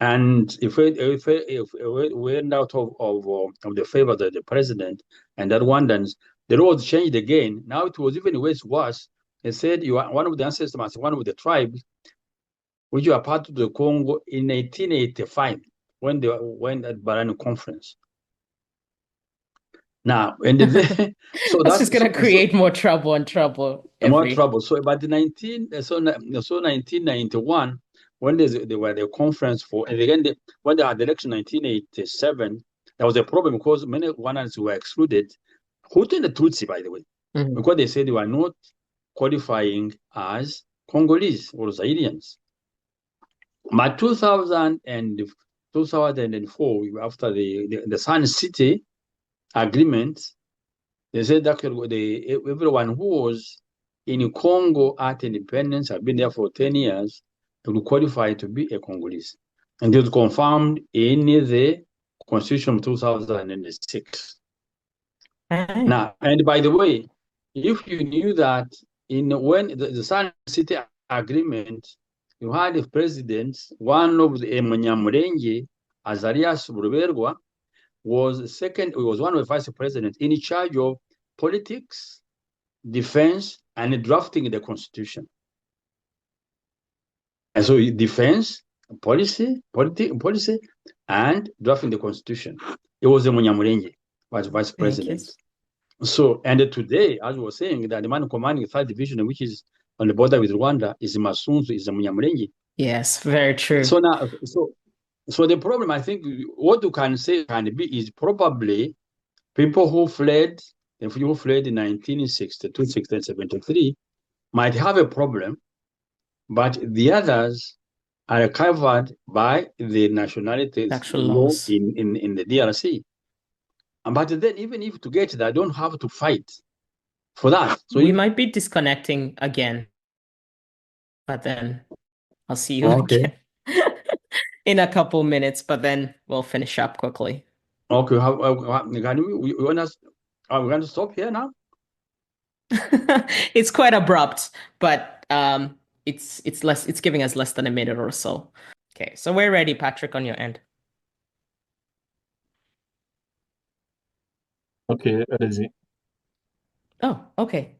And if we end out of the favor of the president and the Rwandans, the laws changed again. Now it was even worse. They said you are one of the ancestors, one of the tribes, which you are part of the Congo in 1885 when they went at Barani conference. Now, and so that's just gonna create more trouble and trouble. More trouble. So, but the 1991, when they were the conference for, and again, when they had the election 1987, there was a problem because many Rwandans were excluded. Hutu and the Tutsi, by the way, because they said they were not qualifying as Congolese or Zairians. But 2004, after the Sun City agreement, they said that everyone who was in Congo at independence had been there for 10 years to qualify to be a Congolese. And it was confirmed in the Constitution of 2006. Now, and by the way, if you knew that when the Sun City Agreement, you had a president, one of the Munyamurenge, Azarias Ruberwa, was one of the vice presidents in charge of politics, defense, and drafting the constitution. And so defense, policy, and drafting the constitution. It was a Munyamurenge, vice president. So, and today, as we were saying, that the man commanding the 3rd Division, which is on the border with Rwanda, is Masunzu, is a Munyamurenge. Yes, very true. So now, so the problem, I think, what you can say can be is probably people who fled in 1962, 1973, might have a problem, but the others are covered by the nationality law in the DRC. But then, even if to get that, I don't have to fight for that. So we might be disconnecting again, but then I'll see you again in a couple minutes. But then we'll finish up quickly. Okay, are we going to stop here now? It's quite abrupt, but it's giving us less than a minute or so. Okay, so we're ready, Patrick, on your end. Okay, allez-y. Oh, okay.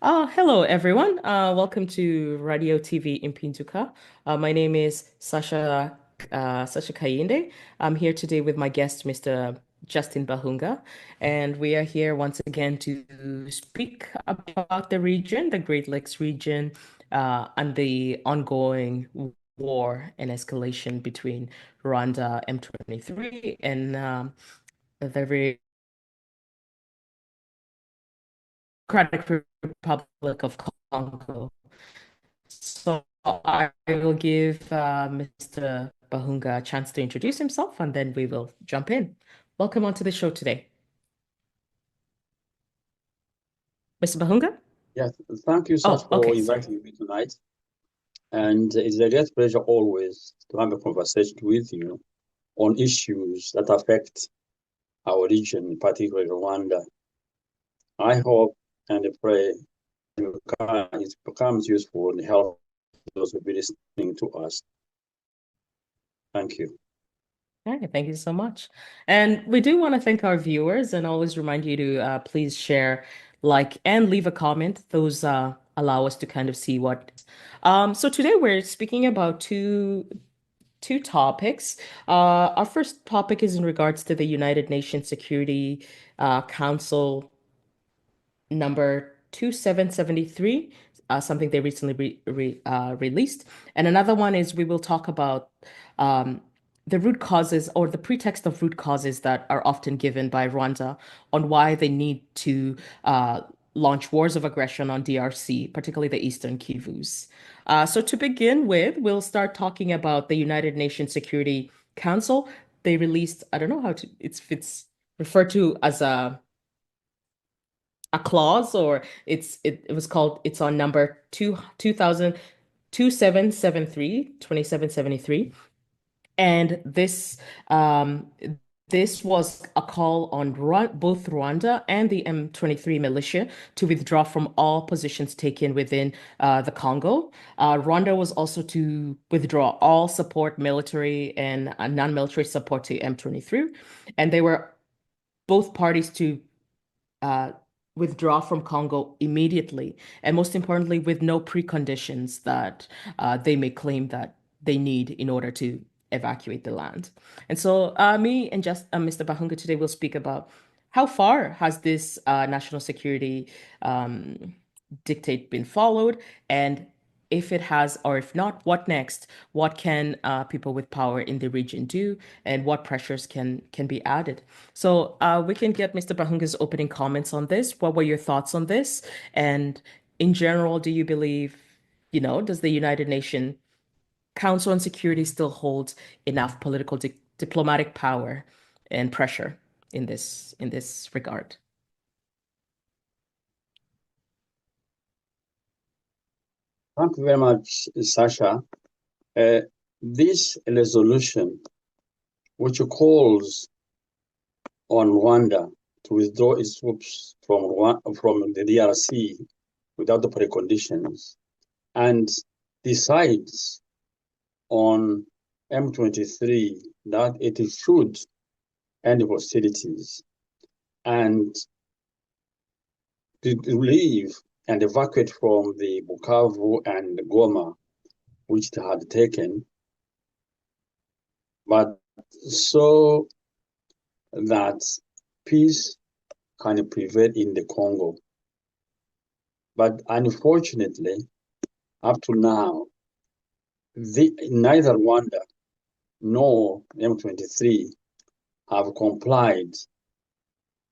Hello, everyone. Welcome to Radio TV Impinduka. My name is Sasha KAYINDE. I'm here today with my guest, Mr. Justin Bahunga, and we are here once again to speak about the region, the Great Lakes region, and the ongoing war and escalation between Rwanda, M23, and the very Democratic Republic of Congo. So I will give Mr. Bahunga a chance to introduce himself, and then we will jump in. Welcome onto the show today. Mr. Bahunga? Yes, thank you, Sasha, for inviting me tonight. And it's a great pleasure always to have a conversation with you on issues that affect our region, particularly Rwanda. I hope and pray it becomes useful and help those who will be listening to us. Thank you. All right, thank you so much. And we do want to thank our viewers and always remind you to please share, like, and leave a comment. Those allow us to kind of see what. So today we're speaking about two topics. Our first topic is in regards to the United Nations Security Council number 2773, something they recently released. And another one is we will talk about the root causes or the pretext of root causes that are often given by Rwanda on why they need to launch wars of aggression on DRC, particularly the Eastern Kivus. So to begin with, we'll start talking about the United Nations Security Council. They released, I don't know how to, it's referred to as a clause, or it was called, it's on number 2773. And this this was a call on both Rwanda and the M23 militia to withdraw from all positions taken within the Congo. Rwanda was also to withdraw all support, military and non-military support to M23. And they were both parties to withdraw from Congo immediately, and most importantly, with no preconditions that they may claim that they need in order to evacuate the land. And so me and just Mr. Bahunga today will speak about how far has this national security dictate been followed, and if it has or if not, what next? What can people with power in the region do, and what pressures can be added? So we can get Mr. Bahunga's opening comments on this. What were your thoughts on this? And in general, do you believe, does the United Nations Council on Security still hold enough political diplomatic power and pressure in this regard? Thank you very much, Sasha. This resolution, which calls on Rwanda to withdraw its troops from the DRC without the preconditions, and decides on M23 that it should end hostilities and to leave and evacuate from the Bukavu and Goma, which it had taken, but so that peace can prevail in the Congo. But unfortunately, up to now, neither Rwanda nor M23 have complied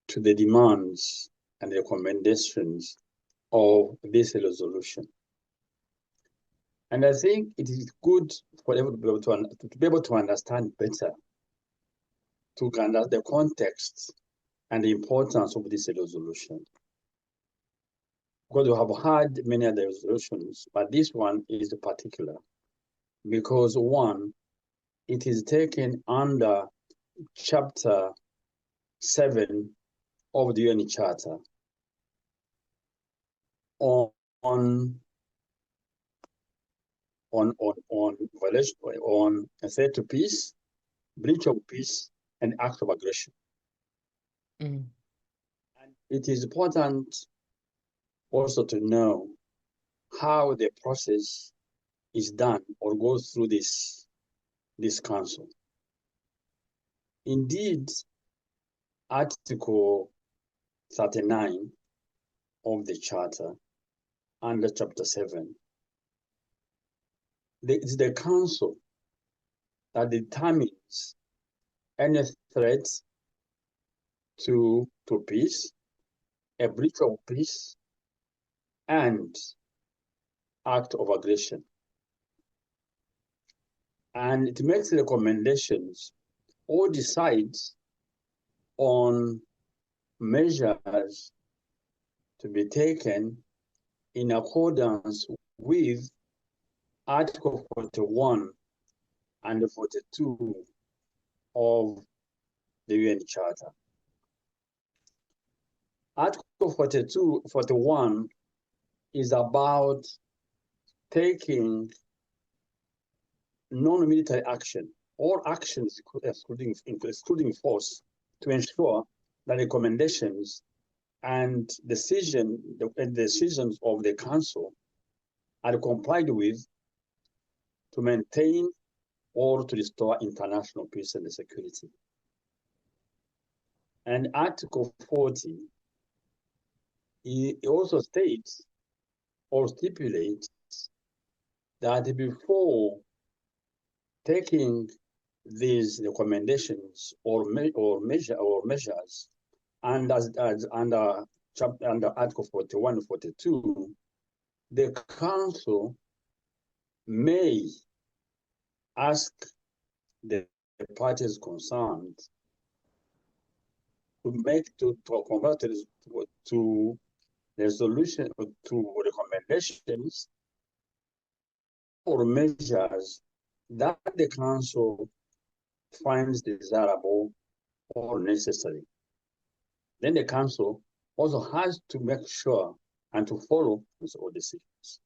to the demands and recommendations of this resolution. And I think it is good for everybody to be able to understand better, to understand the context and the importance of this resolution. Because we have had many other resolutions, but this one is particular because one, it is taken under Chapter 7 of the UN Charter on violation, on a threat to peace, breach of peace, and act of aggression. And it is important also to know how the process is done or goes through this council. Indeed, Article 39 of the Charter under Chapter 7, it's the council that determines any threat to peace, a breach of peace, and act of aggression. And it makes recommendations or decides on measures to be taken in accordance with Article 41 and 42 of the UN Charter. Article 41 is about taking non-military action or actions excluding force to ensure that recommendations and decisions of the Council are complied with to maintain or to restore international peace and security. And Article 40, it also states or stipulates that before taking these recommendations or measures, and under Article 41 and 42, the Council may ask the parties concerned to convert to resolution to recommendations or measures that the Council finds desirable or necessary. Then the Council also has to make sure and to follow those all decisions.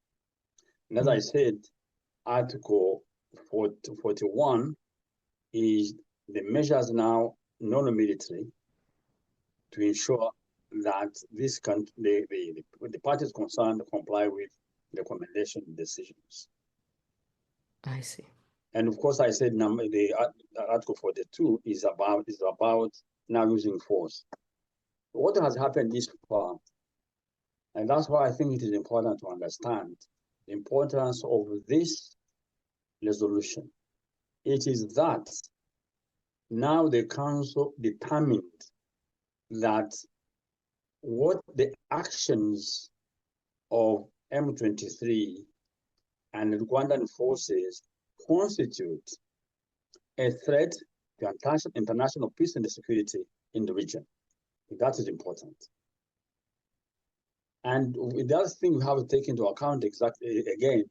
And as I said, Article 41 is the measures now non-military to ensure that this country, the parties concerned comply with recommendation decisions. I see. And of course, I said the Article 42 is about now using force. What has happened this far, and that's why I think it is important to understand the importance of this resolution. It is that now the Council determined that what the actions of M23 and Rwandan forces constitute a threat to international peace and security in the region. That is important. And the other thing we have to take into account exactly again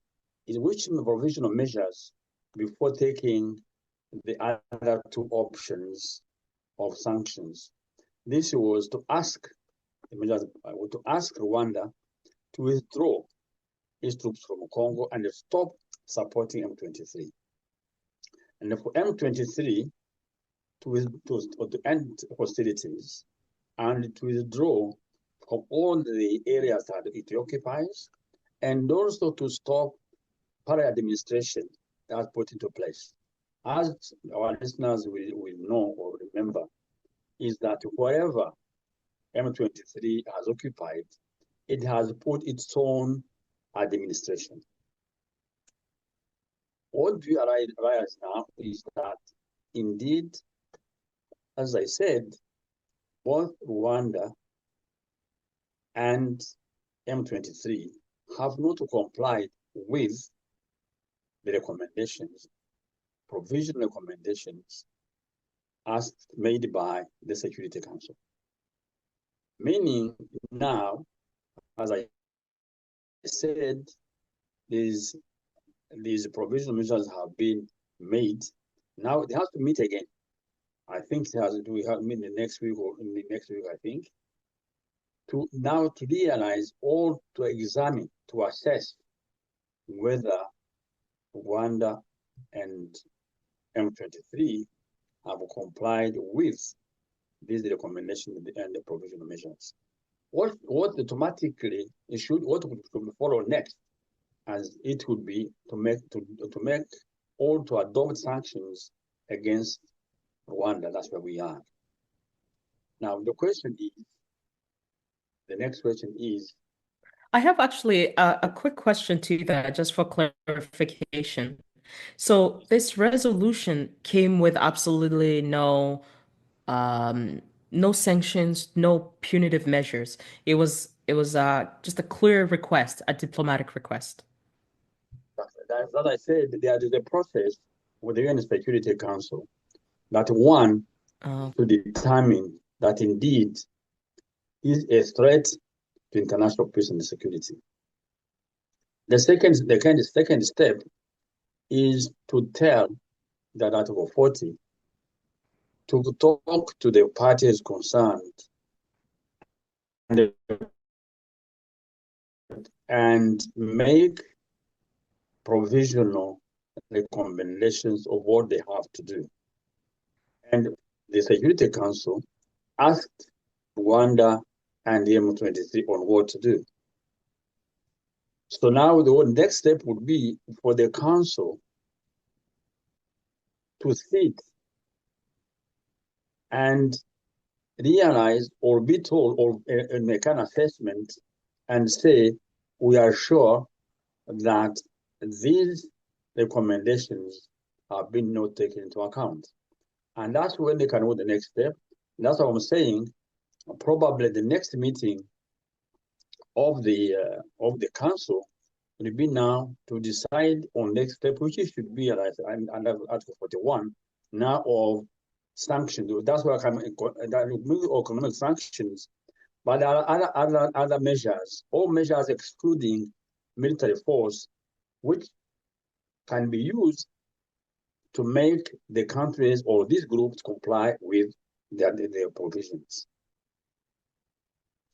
is which provisional measures before taking the other two options of sanctions. This was to ask Rwanda to withdraw its troops from Congo and stop supporting M23. And for M23 to end hostilities and to withdraw from all the areas that it occupies, and also to stop para-administration that's put into place. As our listeners will know or remember, is that wherever M23 has occupied, it has put its own administration. What we realize now is that indeed, as I said, both Rwanda and M23 have not complied with the recommendations, provisional recommendations as made by the Security Council. Meaning now, as I said, these provisional measures have been made. Now it has to meet again. I think we have meet the next week or in the next week, I think, to realize or to examine, to assess whether Rwanda and M23 have complied with these recommendations and the provisional measures. What automatically what would follow next, as it would be to make or to adopt sanctions against Rwanda. That's where we are. Now the next question is. I have actually a quick question to that, just for clarification. So this resolution came with absolutely no sanctions, no punitive measures. It was just a clear request, a diplomatic request. As I said, there is a process with the UN Security Council that one to determine that indeed is a threat to international peace and security. The second step is to tell that Article 40 to talk to the parties concerned and make provisional recommendations of what they have to do. And the Security Council asked Rwanda and the M23 on what to do. So now the next step would be for the Council to sit and realize or be told or make an assessment and say, we are sure that these recommendations have been not taken into account. And that's when they can go the next step. That's what I'm saying. Probably the next meeting of the council will be now to decide on next step, which should be under Article 41 now of sanctions. That's why economic sanctions, but there are other measures, all measures excluding military force, which can be used to make the countries or these groups comply with their provisions.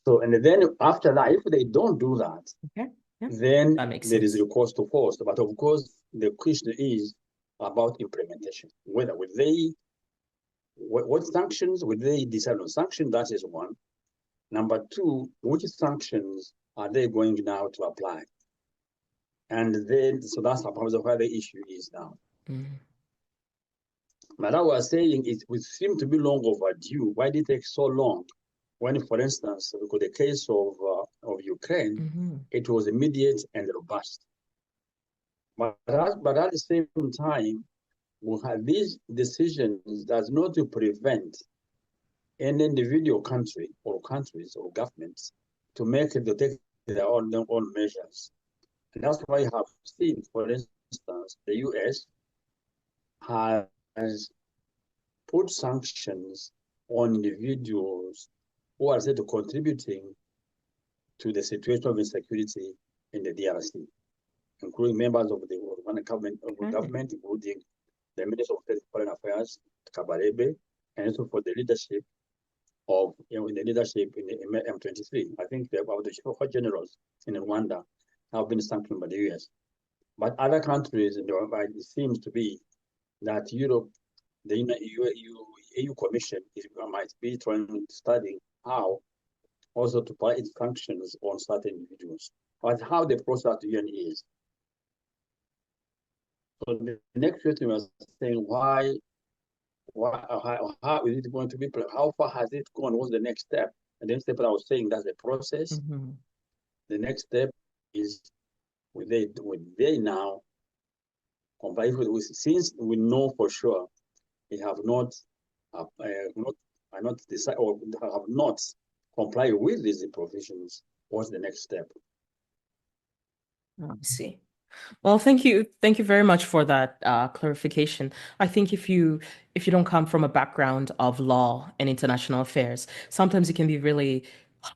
So, and then after that, if they don't do that, okay. Yeah. then there is recourse to force. But of course, the question is about implementation. Whether would they, what sanctions would they decide on? Sanction, that is one. Number two, which sanctions are they going now to apply? And then, so that's where the issue is now. But I was saying it would seem to be long overdue. Why did it take so long? When, for instance, because the case of Ukraine, it was immediate and robust. But at the same time, we have these decisions does not to prevent any individual country or countries or governments to take their own measures. And that's why you have seen, for instance, the US has put sanctions on individuals who are said to contributing to the situation of insecurity in the DRC, including members of the Rwanda government, including the Minister of Foreign Affairs, Kabarebe, and also for the leadership of, in the leadership in the M23. I think about the chief generals in Rwanda have been sanctioned by the US. But other countries, it seems to be that Europe, the EU Commission might be trying to study how also to apply its sanctions on certain individuals. But how the process at the UN is. So the next question was saying how is it going to be? How far has it gone? What's the next step? And then step I was saying that's the process. The next step is would they now comply with, since we know for sure they have not decided or have not complied with these provisions. What's the next step? I see. Well, thank you very much for that clarification. I think if you don't come from a background of law and international affairs, sometimes it can be really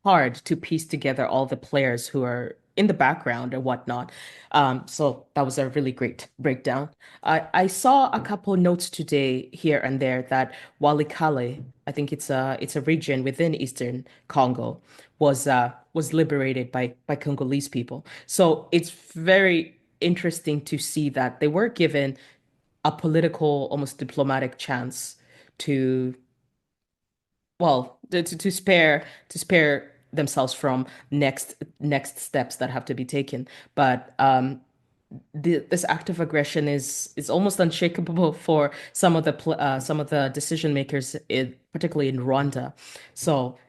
hard to piece together all the players who are in the background or whatnot. So that was a really great breakdown. I saw a couple notes today here and there that Walikale, I think it's a region within Eastern Congo, was liberated by Congolese people. So it's very interesting to see that they were given a political, almost diplomatic chance to, well, to spare themselves from next steps that have to be taken. But this act of aggression is almost unshakable for some of the decision makers, particularly in Rwanda. So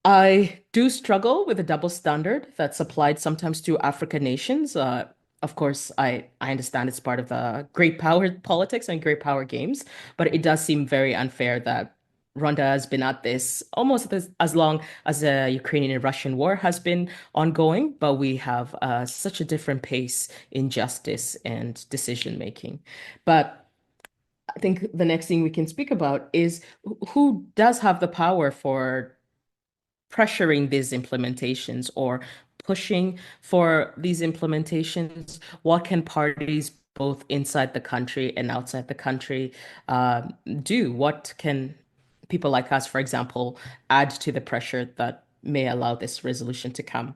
I do struggle with a double standard that's applied sometimes to African nations. Of course, I understand it's part of the great power politics and great power games, but it does seem very unfair that Rwanda has been at this almost as long as the Ukrainian and Russian war has been ongoing, but we have such a different pace in justice and decision making. But I think the next thing we can speak about is who does have the power for pressuring these implementations or pushing for these implementations? What can parties both inside the country and outside the country do? What can people like us, for example, add to the pressure that may allow this resolution to come?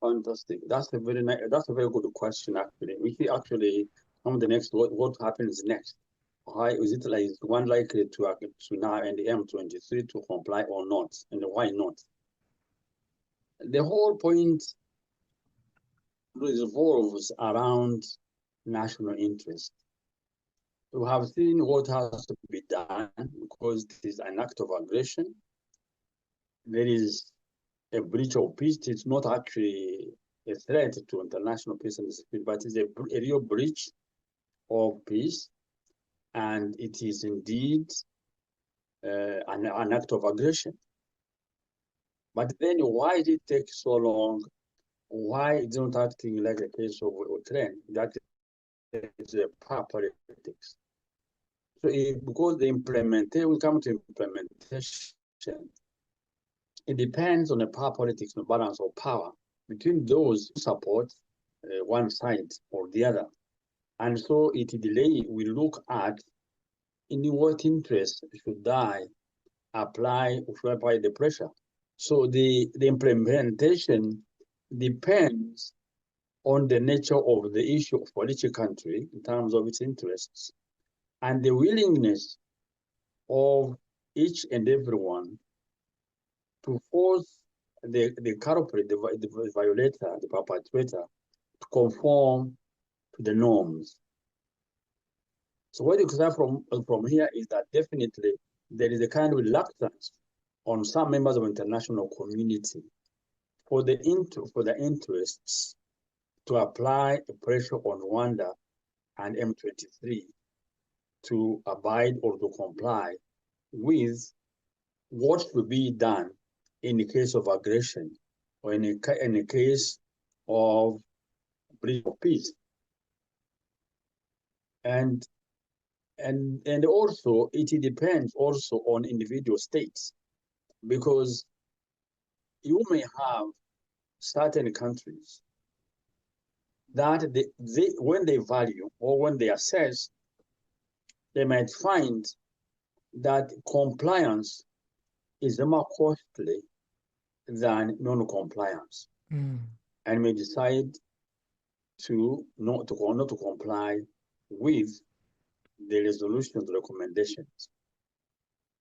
Fantastic. That's a very good question. Actually, we see actually on the next what happens next. Why is it like one likely to now and the M23 to comply or not, and why not? The whole point revolves around national interest. We have seen what has to be done because it is an act of aggression. There is a breach of peace. It's not actually a threat to international peace and security, but it's a real breach of peace. And it is indeed an act of aggression. But then why did it take so long? Why is it not acting like a case of Ukraine? That is a power politics. So because we come to implementation, it depends on the power politics, the balance of power between those who support one side or the other. And so we look at in what interest should I apply the pressure? So the implementation depends on the nature of the issue for each country in terms of its interests and the willingness of each and everyone to force the culprit, the violator, the perpetrator, to conform to the norms. So what you can say from here is that definitely there is a kind of reluctance on some members of the international community for the interests to apply pressure on Rwanda and M23 to abide or to comply with what should be done in the case of aggression or in the case of breach of peace. And also it depends also on individual states, because you may have certain countries that when they value or when they assess, they might find that compliance is more costly than non-compliance, and may decide to not to comply with the resolution recommendations.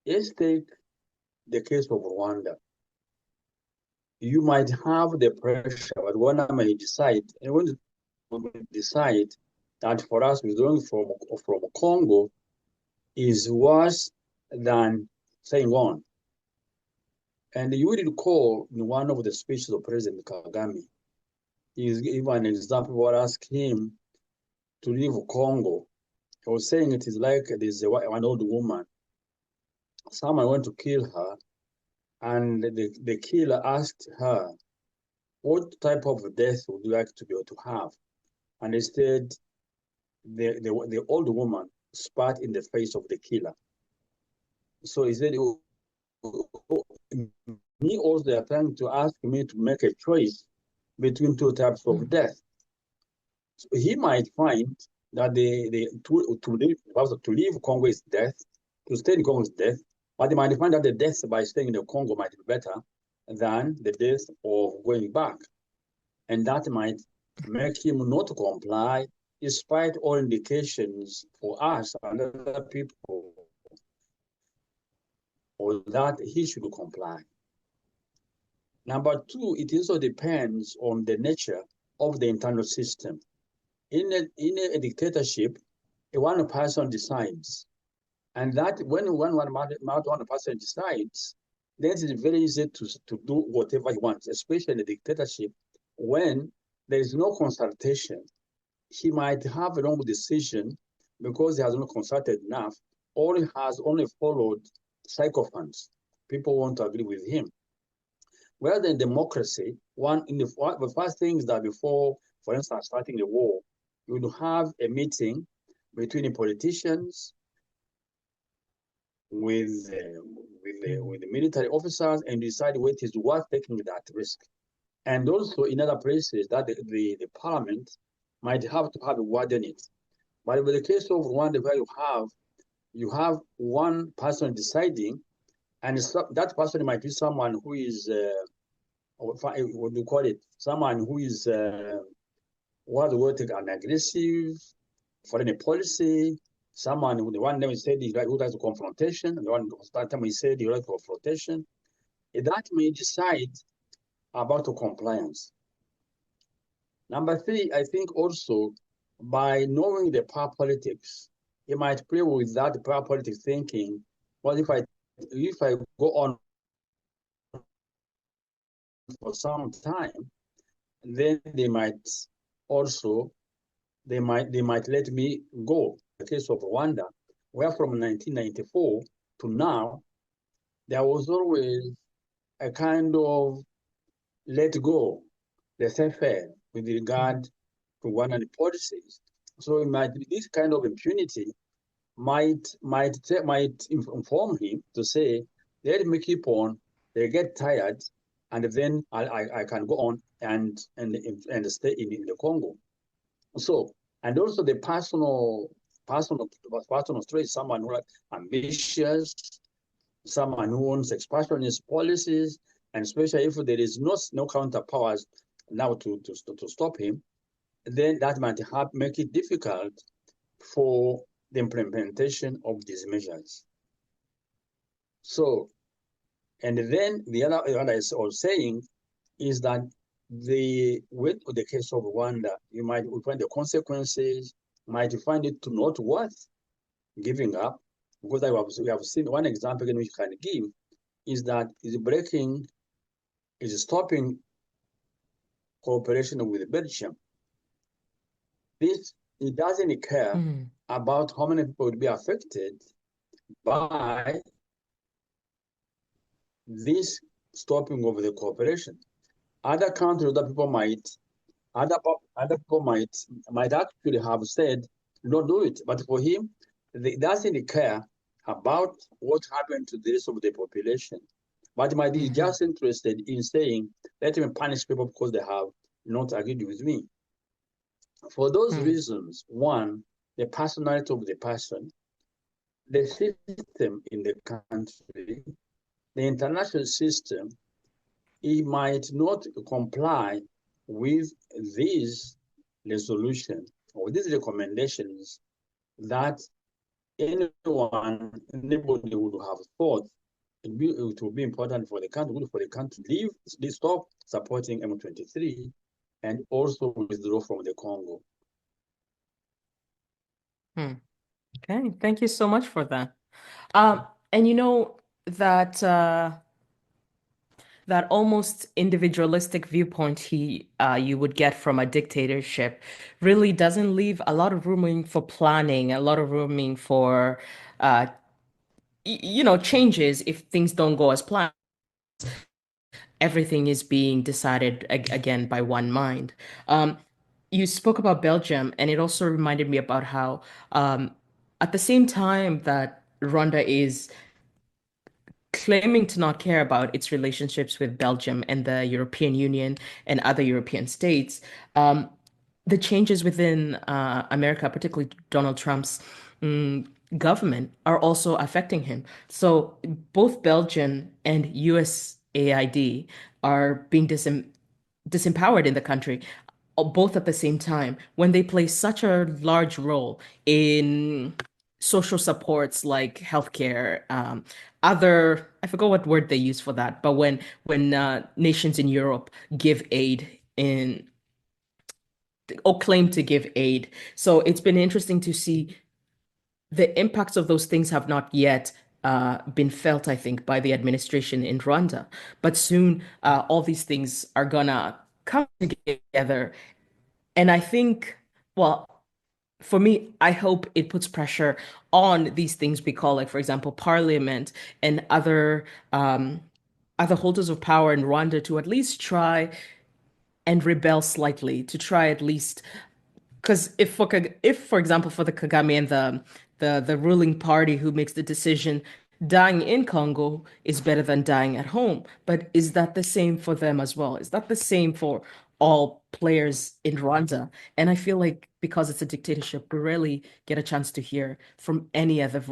Let's take the case of Rwanda. You might have the pressure, but Rwanda may decide, and when we decide that for us withdrawing from Congo is worse than staying on. And you will recall in one of the speeches of President Kagame, he's given an example where asked him to leave Congo. He was saying it is like there's an old woman. Someone went to kill her, and the killer asked her, what type of death would you like to be able to have? And instead, the old woman spat in the face of the killer. So he said, me also, they are trying to ask me to make a choice between two types of death. So he might find that to leave Congo is death, to stay in Congo is death, but they might find that the death by staying in Congo might be better than the death of going back. And that might make him not comply, despite all indications for us and other people, or that he should comply. Number two, it also depends on the nature of the internal system. In a dictatorship, one person decides, and that when one person decides, then it is very easy to do whatever he wants, especially in a dictatorship when there is no consultation. He might have a wrong decision because he has not consulted enough, or he has only followed sycophants. People want to agree with him. Whereas in democracy, the first thing is that before, for instance, starting the war, you would have a meeting between the politicians with the military officers and decide what is worth taking that risk. And also in other places that the parliament might have to have a word in it. But with the case of Rwanda, where you have one person deciding, and that person might be someone who is what do you call it? Someone who is what the word an aggressive foreign policy. Someone who the one name said who likes confrontation, and the one time he said he likes confrontation. That may decide about compliance. Number three, I think also by knowing the power politics, he might play with that power politics thinking, well, if I go on for some time, then they might let me go. The case of Rwanda, where from 1994 to now, there was always a kind of let go, laissez-faire with regard to Rwandan policies. So it might be this kind of impunity might inform him to say, let me keep on. They get tired, and then I can go on and stay in the Congo. So, and also the personal personal trait, someone who is ambitious, someone who wants expansionist policies, and especially if there is no counterpowers now to stop him, then that might make it difficult for the implementation of these measures. So, and then the other what I was saying is that with the case of Rwanda, you might find the consequences, might find it not worth giving up, because we have seen one example again we can give is that is stopping cooperation with Belgium. It doesn't care about how many people would be affected by this stopping of the cooperation. Other countries that people might actually have said, don't do it. But for him, he doesn't care about what happened to the rest of the population. But might be just interested in saying, let me punish people because they have not agreed with me. For those reasons, one, the personality of the person, the system in the country, the international system, it might not comply with these resolutions or these recommendations that anybody would have thought it would be important for the country, to stop supporting M23 and also withdraw from the Congo. Okay, thank you so much for that. And you know that that almost individualistic viewpoint you would get from a dictatorship really doesn't leave a lot of room for planning, a lot of room for changes if things don't go as planned. Everything is being decided again by one mind. You spoke about Belgium, and it also reminded me about how at the same time that Rwanda is claiming to not care about its relationships with Belgium and the European Union and other European states, the changes within America, particularly Donald Trump's government, are also affecting him. So both Belgian and USAID are being disempowered in the country, both at the same time, when they play such a large role in social supports like healthcare, I forgot what word they use for that, but when nations in Europe give aid or claim to give aid. So it's been interesting to see the impacts of those things have not yet been felt, I think, by the administration in Rwanda. But soon, all these things are gonna come together. And I think, well, for me, I hope it puts pressure on these things we call, like, for example, Parliament and other holders of power in Rwanda to at least try and rebel slightly, to try at least, because if, for example, for the Kagame and the ruling party who makes the decision, dying in Congo is better than dying at home. But is that the same for them as well? Is that the same for all players in Rwanda? And I feel like because it's a dictatorship, we rarely get a chance to hear from any other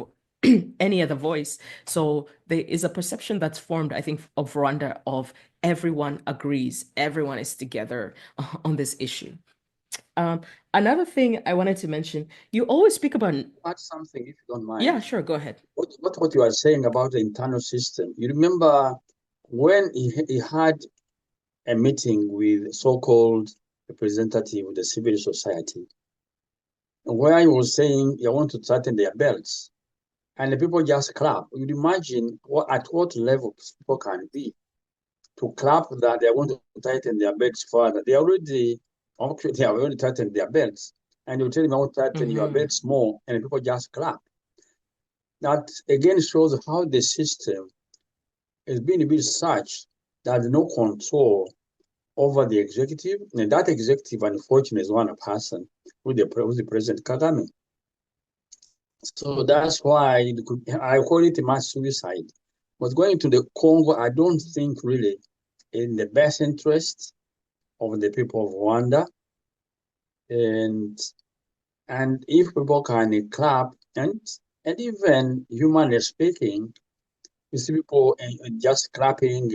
any other voice. So there is a perception that's formed, I think, of Rwanda of everyone agrees, everyone is together on this issue. Another thing I wanted to mention, you always speak about. Add something, if you don't mind. Yeah, sure, go ahead. What you are saying about the internal system. You remember when he had a meeting with so-called representative of the civil society, where he was saying you want to tighten their belts, and the people just clap. You'd imagine at what level people can be to clap that they want to tighten their belts further. They have already tightened their belts, and you tell them I want to tighten your belts more, and people just clap. That again shows how the system is being built such that there's no control over the executive, and that executive, unfortunately, is one person who's the President Kagame. So that's why I call it mass suicide. But going to the Congo, I don't think really in the best interest of the people of Rwanda. And And if people can clap and even humanly speaking, you see people just clapping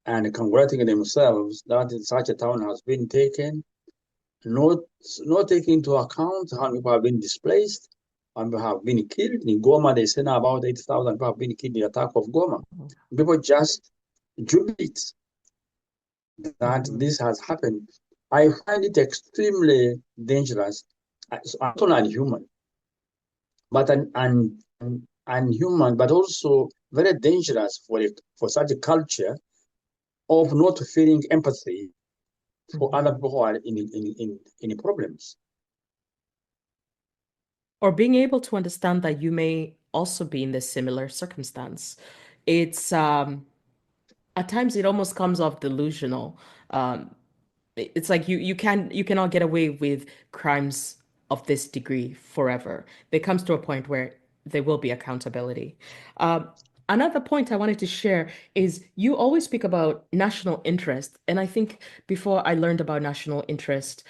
and congratulating themselves that such a town has been taken, not not taking into account how many people have been displaced, how many have been killed. In Goma, they say now about 80,000 people have been killed in the attack of Goma. People just jubilate that this has happened. I find it extremely dangerous, not only unhuman, but unhuman, but also very dangerous for such a culture of not feeling empathy for other people who are in problems. Or being able to understand that you may also be in this similar circumstance. It's at times it almost comes off delusional. It's like you cannot get away with crimes of this degree forever. There comes to a point where there will be accountability. Another point I wanted to share is you always speak about national interest, and I think before I learned about national interest,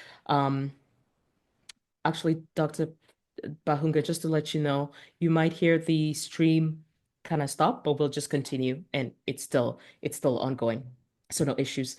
actually, Dr. Bahunga, just to let you know, you might hear the stream kind of stop, but we'll just continue, and it's still ongoing, so no issues.